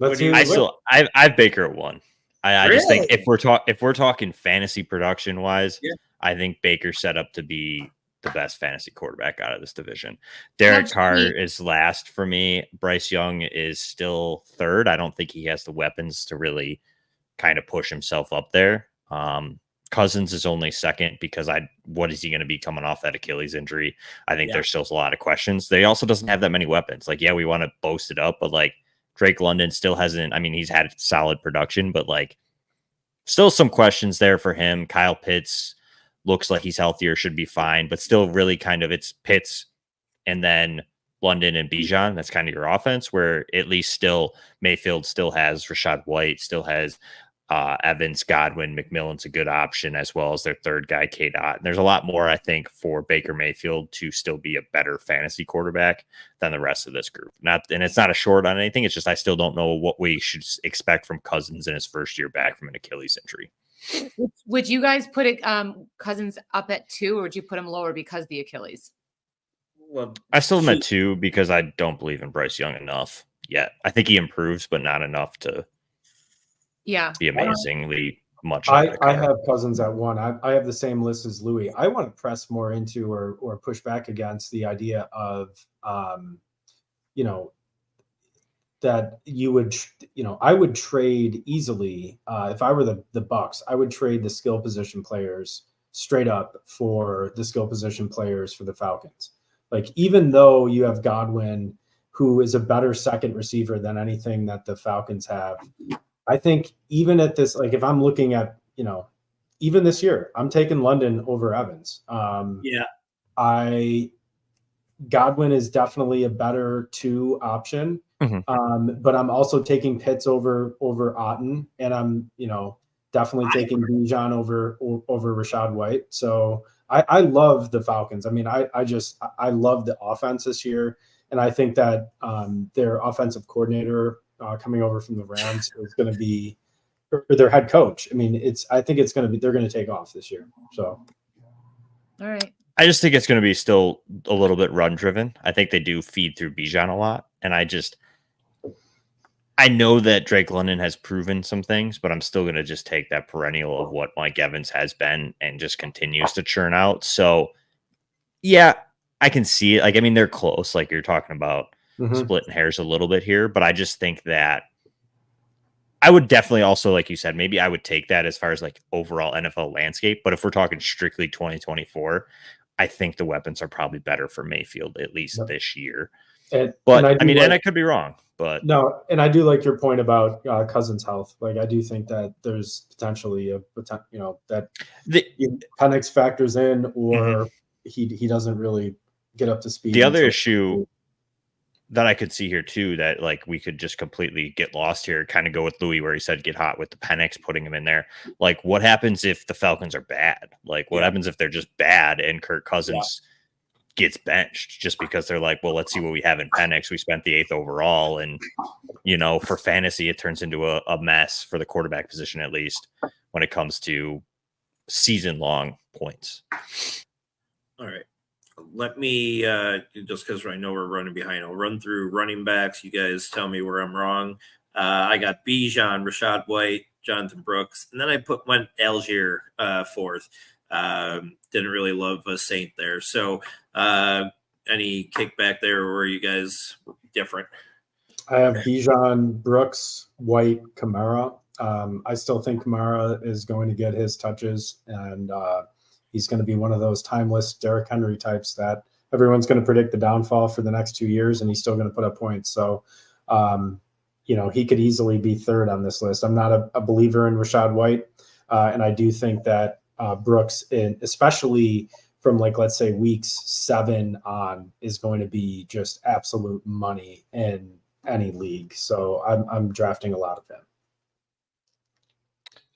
I have Baker at 1. I Really? just think if we're talking fantasy production wise, I think Baker's set up to be the best fantasy quarterback out of this division. Derek Carr is last for me. Bryce Young is still 3rd. I don't think he has the weapons to really kind of push himself up there. Cousins is only 2nd because what is he going to be coming off that Achilles injury? I think there's still a lot of questions. They also doesn't have that many weapons. Like, we want to boast it up, but like Drake London still hasn't. I mean, he's had solid production, but like still some questions there for him. Kyle Pitts looks like he's healthier, should be fine, but still really kind of it's Pitts and then London and Bijan. That's kind of your offense, where at least still Mayfield still has Rashad White, still has Evans, Godwin, McMillan's a good option, as well as their 3rd guy, K-Dot. There's a lot more, I think, for Baker Mayfield to still be a better fantasy quarterback than the rest of this group. And it's not a short on anything. It's just I still don't know what we should expect from Cousins in his first year back from an Achilles injury. Would you guys put it Cousins up at 2, or would you put him lower because of the Achilles? Well, I still am at 2 because I don't believe in Bryce Young enough yet. I think he improves, but not enough to be amazingly much. I have Cousins at 1. I have the same list as Louis. I want to press more into or push back against the idea of, that you would, I would trade easily. If I were the Bucks, I would trade the skill position players straight up for the skill position players for the Falcons. Like, even though you have Godwin, who is a better second receiver than anything that the Falcons have, I think even at this, like if I'm looking at, even this year, I'm taking London over Evans. Godwin is definitely a better 2 option. But I'm also taking Pitts over Otten, and I'm, definitely taking Bijan over Rashad White. So I love the Falcons. I mean, I love the offense this year, and I think that their offensive coordinator coming over from the Rams is going to be, or their head coach. I mean, I think it's going to be, they're going to take off this year. So, all right. I just think it's going to be still a little bit run driven. I think they do feed through Bijan a lot. And I know that Drake London has proven some things, but I'm still going to just take that perennial of what Mike Evans has been and just continues to churn out. So yeah, I can see it. Like, I mean, they're close. Like you're talking about splitting hairs a little bit here, but I just think that I would definitely also, like you said, maybe I would take that as far as like overall NFL landscape. But if we're talking strictly 2024, I think the weapons are probably better for Mayfield, at least this year. And I could be wrong, but no. And I do like your point about Cousins' health. Like, I do think that there's potentially that Penix factors in, or he doesn't really get up to speed. The other issue that I could see here too, that like we could just completely get lost here, kind of go with Louis where he said get hot with the Penix, putting him in there. Like, what happens if the Falcons are bad? Like, what happens if they're just bad and Kirk Cousins gets benched just because they're like, well, let's see what we have in Penix. We spent the 8th overall, and for fantasy, it turns into a mess for the quarterback position, at least when it comes to season-long points. All right. Let me, just because I know we're running behind, I'll run through running backs. You guys tell me where I'm wrong. I got Bijan, Rashad White, Jonathan Brooks, and then I went Algier 4th. Didn't really love Saint there. So any kickback there, or are you guys different? I have Bijan, Brooks, White, Kamara. I still think Kamara is going to get his touches, and he's going to be one of those timeless Derrick Henry types that everyone's going to predict the downfall for the next 2 years, and he's still going to put up points. So, he could easily be third on this list. I'm not a believer in Rachaad White, and I do think that Brooks, especially from let's say weeks 7 on, is going to be just absolute money in any league. So I'm drafting a lot of him.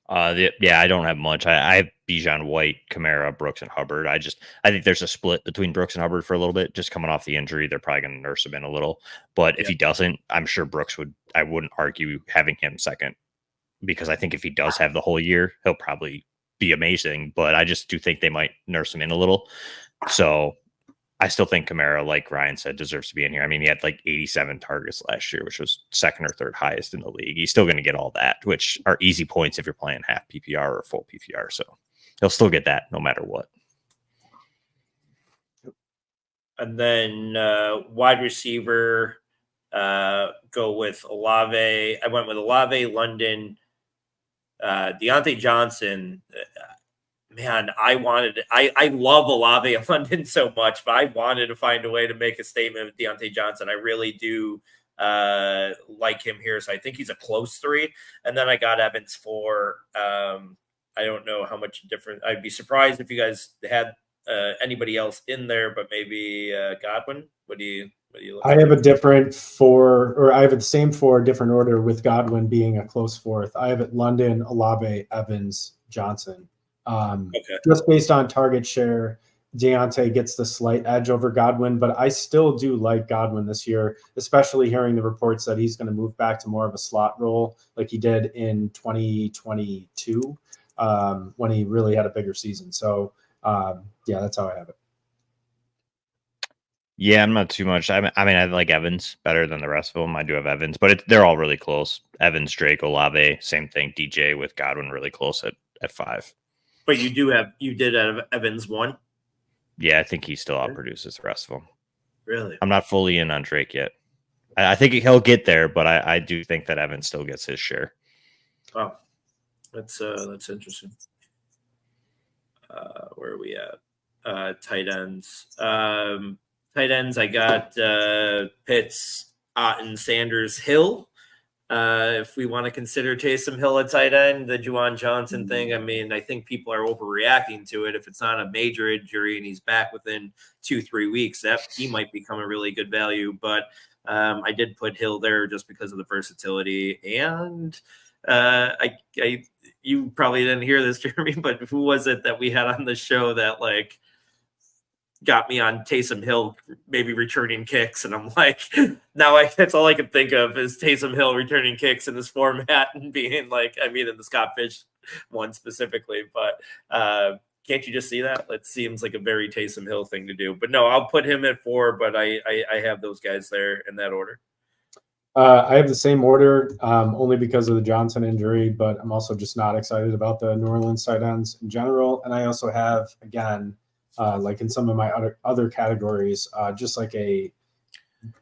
I don't have much. I have Bijan, White, Kamara, Brooks, and Hubbard. I think there's a split between Brooks and Hubbard for a little bit, just coming off the injury. They're probably going to nurse him in a little, but if he doesn't, I'm sure Brooks I wouldn't argue having him second, because I think if he does have the whole year, he'll probably be amazing, but I just do think they might nurse him in a little. So I still think Kamara, like Ryan said, deserves to be in here. I mean, he had 87 targets last year, which was second or third highest in the league. He's still going to get all that, which are easy points if you're playing half PPR or full PPR. So he'll still get that no matter what. And then wide receiver, go with Olave. I went with Olave, London, Deontay Johnson. Man, I love Olave and London so much, but I wanted to find a way to make a statement with Deontay Johnson. I really do like him here. So I think he's a close 3. And then I got Evans 4. I don't know how much different. I'd be surprised if you guys had anybody else in there, but maybe Godwin. What do you look I have a different 4, or I have the same 4, different order, with Godwin being a close 4th. I have it London, Olave, Evans, Johnson. Just based on target share, Deontay gets the slight edge over Godwin, but I still do like Godwin this year, especially hearing the reports that he's going to move back to more of a slot role like he did in 2022 when he really had a bigger season. So, that's how I have it. Yeah, I'm not too much. I mean, I like Evans better than the rest of them. I do have Evans, but they're all really close. Evans, Drake, Olave, same thing. DJ with Godwin really close at 5. But you did have Evans 1? Yeah, I think he still outproduces the rest of them. Really? I'm not fully in on Drake yet. I think he'll get there, but I do think that Evans still gets his share. Oh, that's interesting. Where are we at? Tight ends. Tight ends, I got Pitts, Otten, Sanders, Hill. If we want to consider Taysom Hill a tight end, the Juwan Johnson thing, I mean, I think people are overreacting to it. If it's not a major injury and he's back within 2-3 weeks, that he might become a really good value. But I did put Hill there just because of the versatility. And you probably didn't hear this, Jeremy, but who was it that we had on the show that got me on Taysom Hill maybe returning kicks? And I'm like, now that's all I can think of is Taysom Hill returning kicks in this format and being in the Scott Fish one specifically. But can't you just see that? It seems like a very Taysom Hill thing to do. But no, I'll put him at 4, but I have those guys there in that order. I have the same order only because of the Johnson injury, but I'm also just not excited about the New Orleans tight ends in general. And I also have, again, in some of my other categories, just a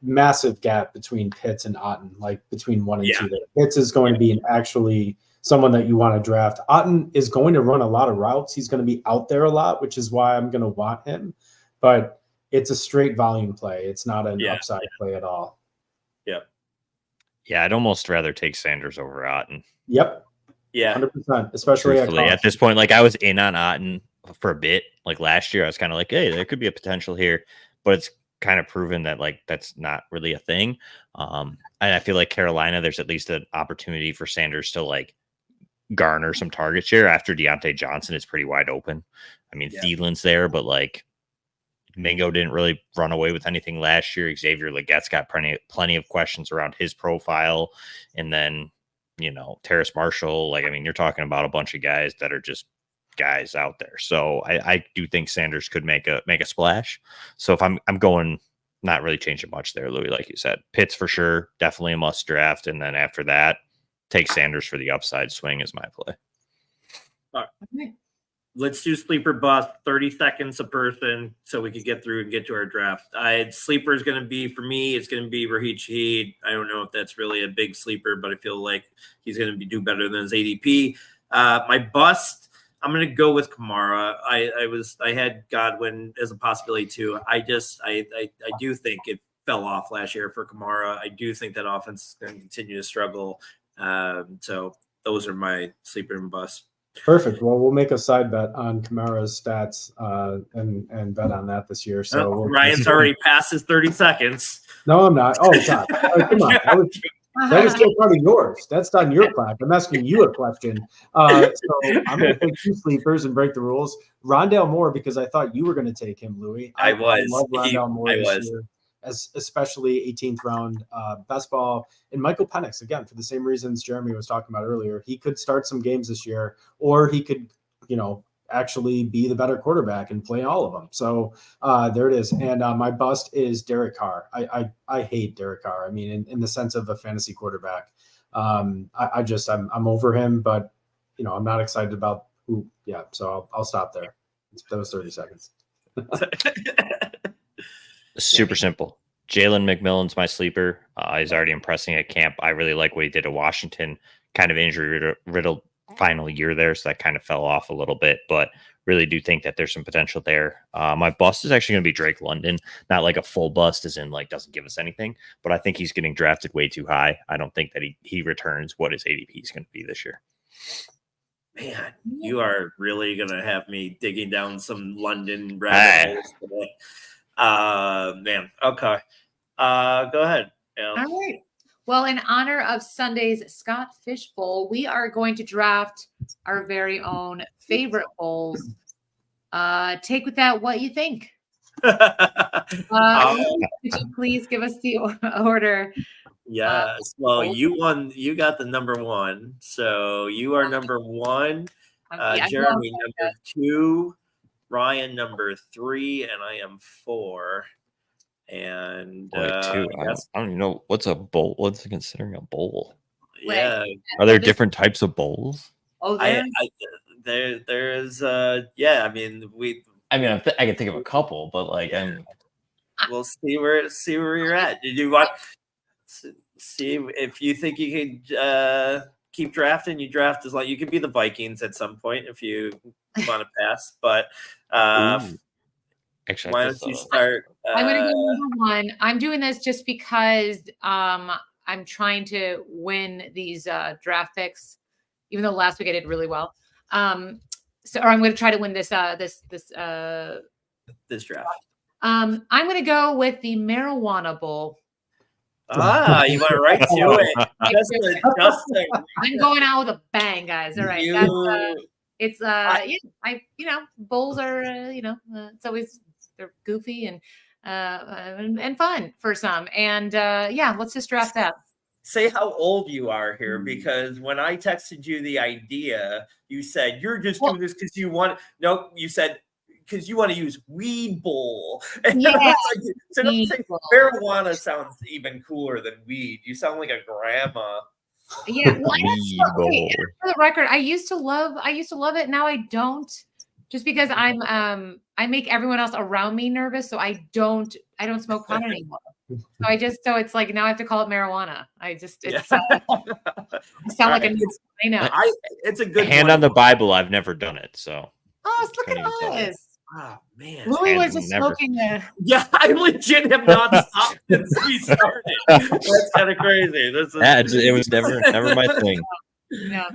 massive gap between Pitts and Otten, between 1 and 2 there. Pitts is going to be actually someone that you want to draft. Otten is going to run a lot of routes. He's going to be out there a lot, which is why I'm going to want him. But it's a straight volume play. It's not an upside play at all. Yep. Yeah, I'd almost rather take Sanders over Otten. Yep. Yeah. 100%. Especially at this point, I was in on Otten for a bit. Last year, I was kind of hey, there could be a potential here, but it's kind of proven that that's not really a thing. And I feel like Carolina, there's at least an opportunity for Sanders to garner some target share after Deontay Johnson is pretty wide open. I mean, Thielen's there, but Mingo didn't really run away with anything last year. Xavier Legette's got plenty of questions around his profile. And then, Terrace Marshall, you're talking about a bunch of guys that are just guys out there. So I do think Sanders could make a splash. So if I'm going, not really changing much there, Louis, like you said. Pitts for sure, definitely a must draft. And then after that, take Sanders for the upside swing is my play. All right. Let's do sleeper bust, 30 seconds a person so we could get through and get to our draft. Sleeper is going to be, for me, it's going to be Raheem Shaheed. I don't know if that's really a big sleeper, but I feel like he's going to do better than his ADP. My bust, I'm going to go with Kamara. I had Godwin as a possibility too. I do think it fell off last year for Kamara. I do think that offense is going to continue to struggle. So those are my sleeper and bust. Perfect. Well, we'll make a side bet on Kamara's stats and bet on that this year. So Ryan's already passed his 30 seconds. No, I'm not. Oh, God. Come on. That was still part of yours. That's on your clock. I'm asking you a question. So I'm going to take 2 sleepers and break the rules. Rondale Moore, because I thought you were going to take him, Louis. I love Rondale Moore this year, especially 18th round best ball. And Michael Penix, again, for the same reasons Jeremy was talking about earlier. He could start some games this year, or he could, actually be the better quarterback and play all of them. So there it is. And my bust is Derek Carr. I hate Derek Carr. I mean, in the sense of a fantasy quarterback, I'm over him, but I'm not excited about who. Yeah. So I'll stop there. That was 30 seconds. Super simple. Jalen McMillan's my sleeper. He's already impressing at camp. I really like what he did at Washington. Kind of injury riddled final year there, so that kind of fell off a little bit, but really do think that there's some potential there. My bust is actually going to be Drake London. Not like a full bust as in like doesn't give us anything, but I think he's getting drafted way too high. I don't think that he returns what his ADP is going to be this year. Man, you are really going to have me digging down some London rabbit holes today. Man, okay. Go ahead. All right. Well, in honor of Sunday's Scott Fish Bowl, we are going to draft our very own favorite bowls. Take with that what you think. Could you please give us the order? Yes. Well, you won. You got the number 1. So you are number 1. Jeremy number 2. Ryan number 3, and I am 4. And I don't even know what's a bowl. What's considering a bowl? Yeah, are there different types of bowls? Oh, there's yeah. I mean, I can think of a couple, but we'll see where you're at. Did you want see if you think you can keep drafting? You draft as long. You could be the Vikings at some point if you want to pass, but. Actually, why don't you start? I'm going to go number 1. I'm doing this just because I'm trying to win these draft picks, even though last week I did really well. I'm going to try to win this this draft. I'm going to go with the marijuana bowl. You went right to it. I'm going out with a bang, guys. All right. Bowls are it's always. They're goofy and fun for some. And let's just draft that. Say how old you are here, because when I texted you the idea, you said you're just doing this because you want. No, you said because you want to use weed bowl. And marijuana sounds even cooler than weed. You sound like a grandma. Yeah, for the record, I used to love it. Now I don't. Just because I make everyone else around me nervous, so I don't smoke pot anymore. So it's like now I have to call it marijuana. I sound like a new. I know. It's a good hand on the Bible. I've never done it, so. Oh, look at us. Oh man, Louis was just smoking there. Yeah, I legit have not stopped since we started. That's kind of crazy. It was never my thing. Yeah.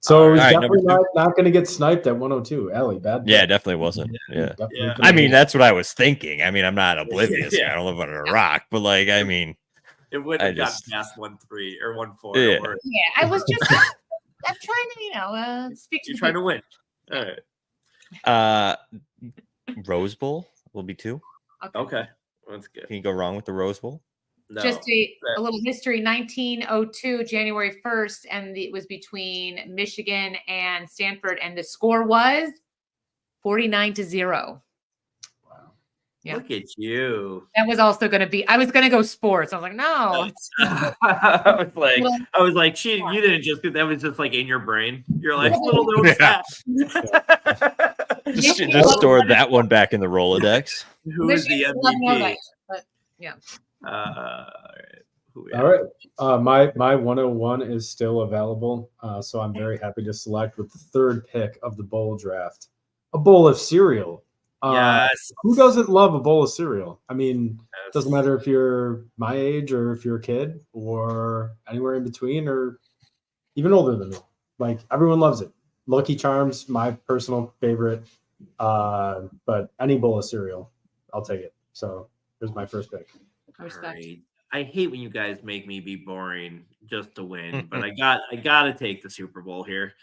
So he's definitely not going to get sniped at 102. Ellie, bad. Yeah, definitely wasn't. Yeah. I mean, that's what I was thinking. I mean, I'm not oblivious. I don't live under a rock, but I mean, it wouldn't have gotten past 1-3 or 1-4. Yeah, I was just. I'm trying to, speak to. You're trying to win. All right. Rose Bowl will be 2. Okay, that's good. Can you go wrong with the Rose Bowl? No, just a little history. 1902, January 1st, and it was between Michigan and Stanford, and the score was 49-0. Wow! Yeah. Look at you. That was also going to be. I was going to go sports. I was like, no. I was like, she. You didn't just. That was just like in your brain. You're like little just store that one back in the Rolodex. Who is the MVP? But yeah. All right. All right. My 101 is still available. So I'm very happy to select with the third pick of the bowl draft, a bowl of cereal. Yes. Who doesn't love a bowl of cereal? I mean, it doesn't matter if you're my age or if you're a kid or anywhere in between or even older than me. Like everyone loves it. Lucky Charms, my personal favorite. But any bowl of cereal, I'll take it. So here's my first pick. Right. I hate when you guys make me be boring just to win, but I gotta take the Super Bowl here.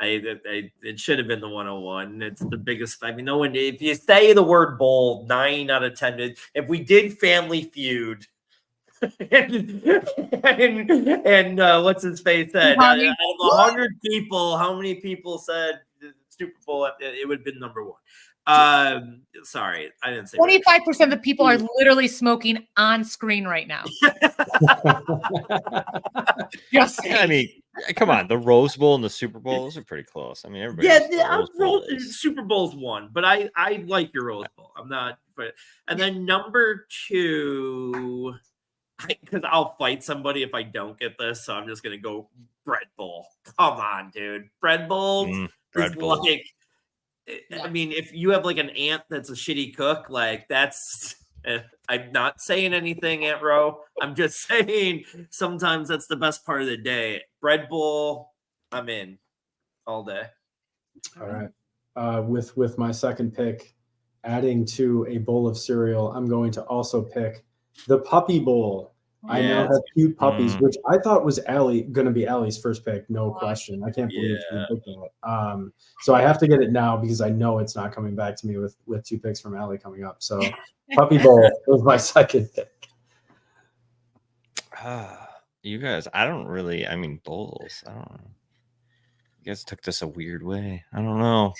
It should have been the 101. It's the biggest. I mean, no one. If you say the word bowl, 9 out of 10. If we did Family Feud, and what's his face said, out of 100 people, how many people said the Super Bowl? It would have been number 1. Sorry, I didn't say 25% of the people are literally smoking on screen right now. Yes, I mean, come on, the Rose Bowl and the Super Bowl, those are pretty close. I mean, everybody. Super Bowl's 1, but I like your Rose Bowl. I'm not, and then number 2, because I'll fight somebody if I don't get this, so I'm just gonna go Bread Bowl. Come on, dude, Bread Bowl. Bread Bowl. Like, I mean, if you have like an aunt that's a shitty cook, like that's. I'm not saying anything, Aunt Ro. I'm just saying sometimes that's the best part of the day. Bread Bowl, I'm in all day. All right. With my second pick, adding to a bowl of cereal, I'm going to also pick the Puppy Bowl. I now have cute puppies, which I thought was going to be Allie's first pick, no question. I can't believe she picked that. So I have to get it now because I know it's not coming back to me with 2 picks from Allie coming up. So Puppy Bowl was my second pick. You guys, I mean, bowls. I don't know. You guys took this a weird way. I don't know.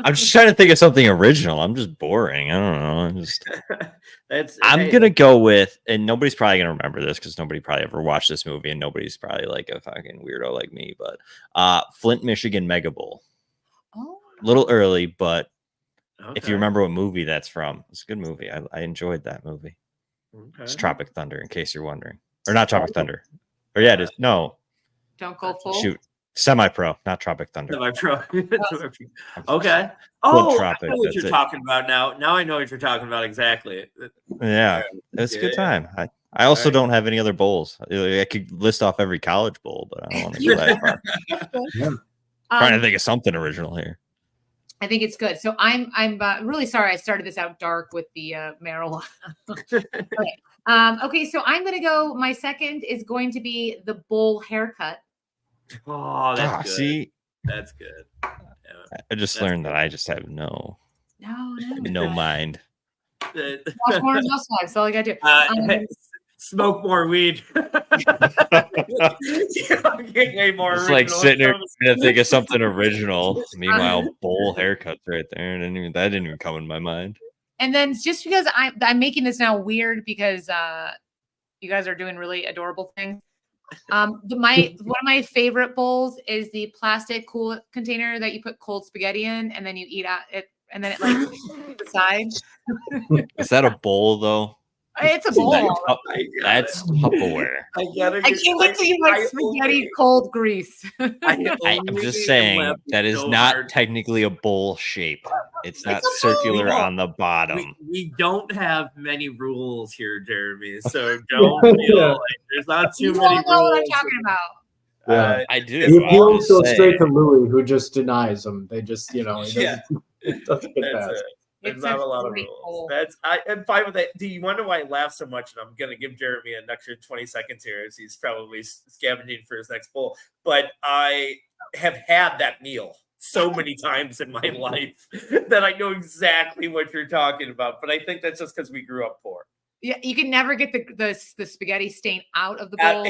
I'm just trying to think of something original. I'm just boring. I don't know. I'm gonna go with, and nobody's probably gonna remember this because nobody probably ever watched this movie, and nobody's probably like a fucking weirdo like me. But Flint, Michigan Mega Bowl. Oh. A little early, but if you remember what movie that's from, it's a good movie. I enjoyed that movie. Okay. It's Tropic Thunder, in case you're wondering, or not Tropic Thunder, or it is. No, don't go full. Shoot. Semi-pro, not Tropic Thunder. Semi-pro. Okay. Oh, Tropic, I know what you're talking about now. Now I know what you're talking about exactly. Yeah, it's a good time. I also don't have any other bowls. I could list off every college bowl, but I don't want to go that far. Trying to think of something original here. I think it's good. So I'm really sorry I started this out dark with the marijuana. Okay, so I'm going to go. My second is going to be the bowl haircut. Oh, that's good. See, that's good. Yeah, I just learned that I just have no mind. Watch more Housewives. That's all I gotta do. Smoke more weed. Way more. It's like sitting there trying to think of something original. Meanwhile, bowl haircuts right there, and that didn't even come in my mind. And then just because I'm making this now weird because you guys are doing really adorable things. One of my favorite bowls is the plastic cool container that you put cold spaghetti in, and then you eat it, and then it like the side. Is that a bowl though? It's a bowl. That's Tupperware. I can't wait till you like spaghetti cold grease. I'm just saying that is not technically a bowl shape. It's not circular on the bottom. We don't have many rules here, Jeremy. So don't feel like there's not too many rules. You know what I'm talking about. I do. The appeals go straight to Louis, who just denies them. They just, it doesn't get past. There's not a lot of rules. I'm fine with that. Do you wonder why I laugh so much? And I'm going to give Jeremy an extra 20 seconds here as he's probably scavenging for his next bowl. But I have had that meal so many times in my life that I know exactly what you're talking about. But I think that's just because we grew up poor. Yeah, you can never get the spaghetti stain out of the bowl.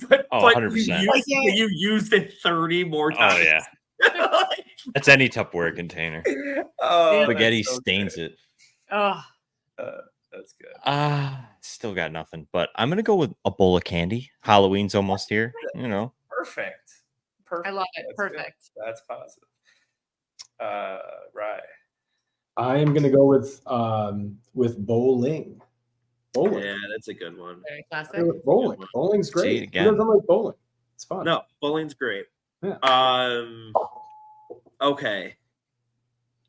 But 100%. You used it 30 more times. Oh, yeah. That's any Tupperware container. Spaghetti stains it. Oh, that's good. Still got nothing, but I'm gonna go with a bowl of candy. Halloween's almost here. Perfect. I love it. That's Perfect. Good. That's positive. Right. I am gonna go with bowling. Bowling. Yeah, that's a good one. Very classic. With bowling. Bowling's See, great. Who again. doesn't like bowling? It's fun. No, bowling's great. Yeah. Okay.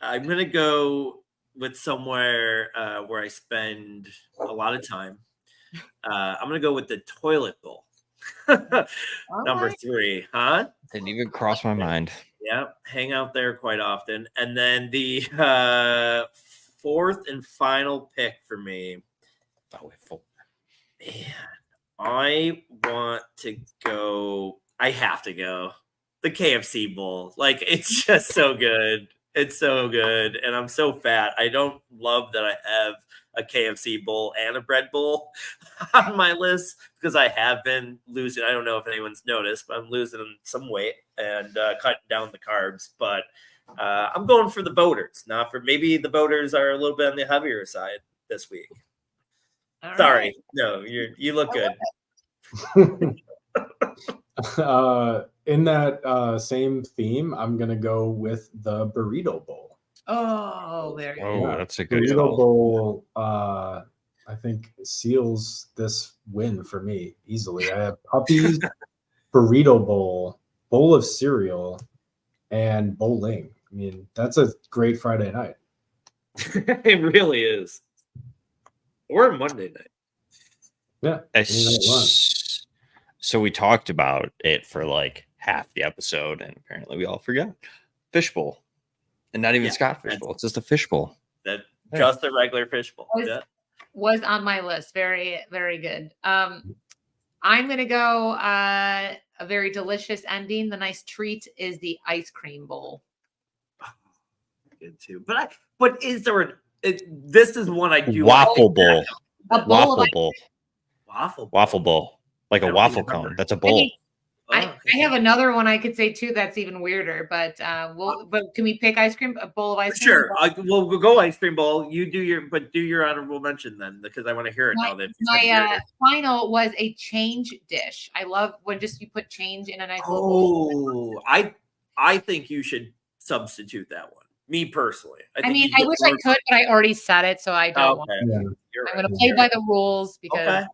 I'm gonna go with somewhere where I spend a lot of time. I'm gonna go with the toilet bowl. Number 3, huh? Didn't even cross my mind. Yeah, hang out there quite often. And then the 4th and final pick for me. Oh, wait, full. Man, I want to go. I have to go. The KFC bowl. Like, it's just so good. It's so good. And I'm so fat. I don't love that I have a KFC bowl and a bread bowl on my list because I have been losing. I don't know if anyone's noticed, but I'm losing some weight and cutting down the carbs. But I'm going for the boaters. Not for, maybe the boaters are a little bit on the heavier side this week. All Sorry. right. No, you look good. In that same theme, I'm gonna go with the burrito bowl. Oh, there you go. Oh, that's a good Burrito call. bowl. I think seals this win for me easily. I have puppies, burrito bowl of cereal, and bowling. I mean, that's a great Friday night. It really is. Or Monday night. Yeah. So we talked about it for like half the episode, and apparently we all forgot fishbowl, and not even Scott fishbowl. It's just a fishbowl. Just a regular fishbowl. Was on my list. Very, very good. I'm gonna go a very delicious ending. The nice treat is the ice cream bowl. Good too. But is there this is one I do Waffle bowl. A bowl Waffle bowl. Waffle bowl. Like a waffle cone. That's a bowl. I have another one I could say too that's even weirder, but but can we pick ice cream? A bowl of ice cream? Sure. We'll go ice cream bowl. You do your honorable mention then, because I want to hear it now. That my final was a change dish. I love when just you put change in a nice little bowl. I think you should substitute that one. Me personally. I mean, I wish I could, but I already said it, so I don't want to. Yeah. I'm going to play by the rules because.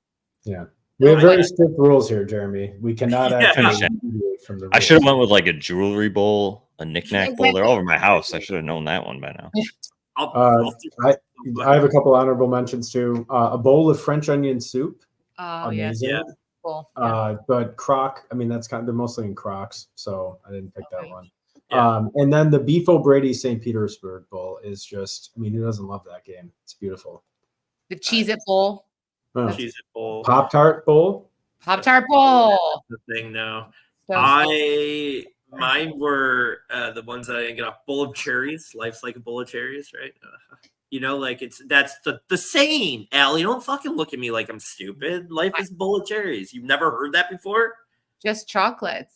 Yeah. We have very strict rules here, Jeremy. We cannot actually deviate from the rules. I should have went with like a jewelry bowl, a knickknack bowl. They're all over my house. I should have known that one by now. I have a couple honorable mentions too. A bowl of French onion soup. Oh, amazing. yeah. Cool. But Croc, I mean, they're mostly in Crocs, so I didn't pick that one. Yeah. And then the Beef O'Brady St. Petersburg bowl is just, I mean, who doesn't love that game? It's beautiful. The Cheez-It bowl. Cheez-It bowl. Pop-Tart bowl. Pop-Tart bowl. That's the thing now. So mine were the ones that I didn't get off. Bowl of cherries. Life's like a bowl of cherries, right? Like that's the saying, Allie. Don't fucking look at me like I'm stupid. Life is a bowl of cherries. You've never heard that before? Just chocolates.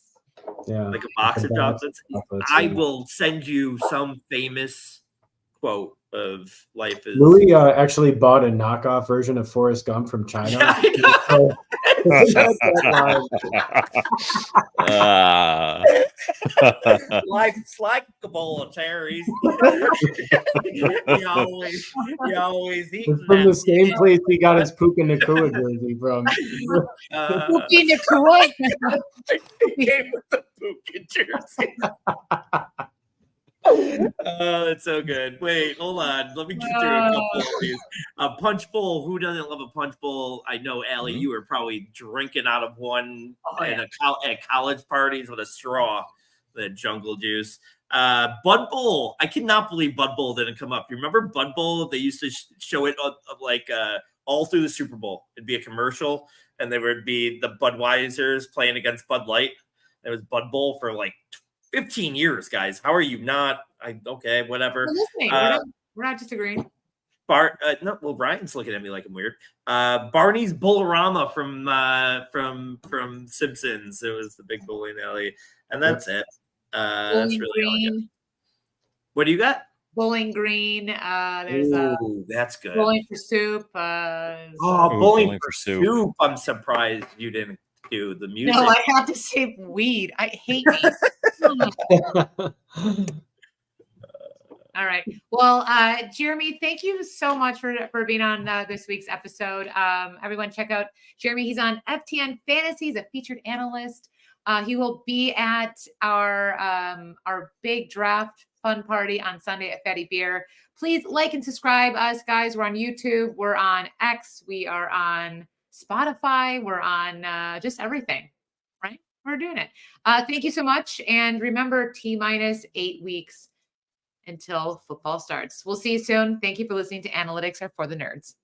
Yeah. Like a box of chocolates. I will send you some famous quote of life is. Louis actually bought a knockoff version of Forrest Gump from China. Life's like a bowl of cherries. you always eat. It's from the same place he got his Puka Nakua jersey from. Puka Nakua? He came with the Puka jersey. Oh, that's so good. Wait, hold on. Let me get through a couple of these. A punch bowl. Who doesn't love a punch bowl? I know, Allie, you were probably drinking out of one at college parties with a straw, the jungle juice. Bud Bowl. I cannot believe Bud Bowl didn't come up. You remember Bud Bowl? They used to show it all through the Super Bowl. It'd be a commercial, and there would be the Budweisers playing against Bud Light. It was Bud Bowl for like 15 years, guys. How are you not? Okay, whatever. We're not disagreeing. No, well, Brian's looking at me like I'm weird. Barney's Bolorama from Simpsons. It was the big bowling alley, and that's it. That's really all I got. What do you got? Bowling Green. There's that's good. Bowling for Soup. Bowling for Soup. I'm surprised you didn't do the music. No, I have to say weed. I hate weed. All right. Well, Jeremy, thank you so much for being on this week's episode. Everyone check out Jeremy. He's on FTN Fantasy. He's a featured analyst. He will be at our big draft fun party on Sunday at Fatty Beer. Please like and subscribe us, guys. We're on YouTube. We're on X. We are on Spotify. We're on just everything, right? We're doing it. Thank you so much. And remember, T-8 weeks until football starts. We'll see you soon. Thank you for listening to Analytics Are for the Nerds.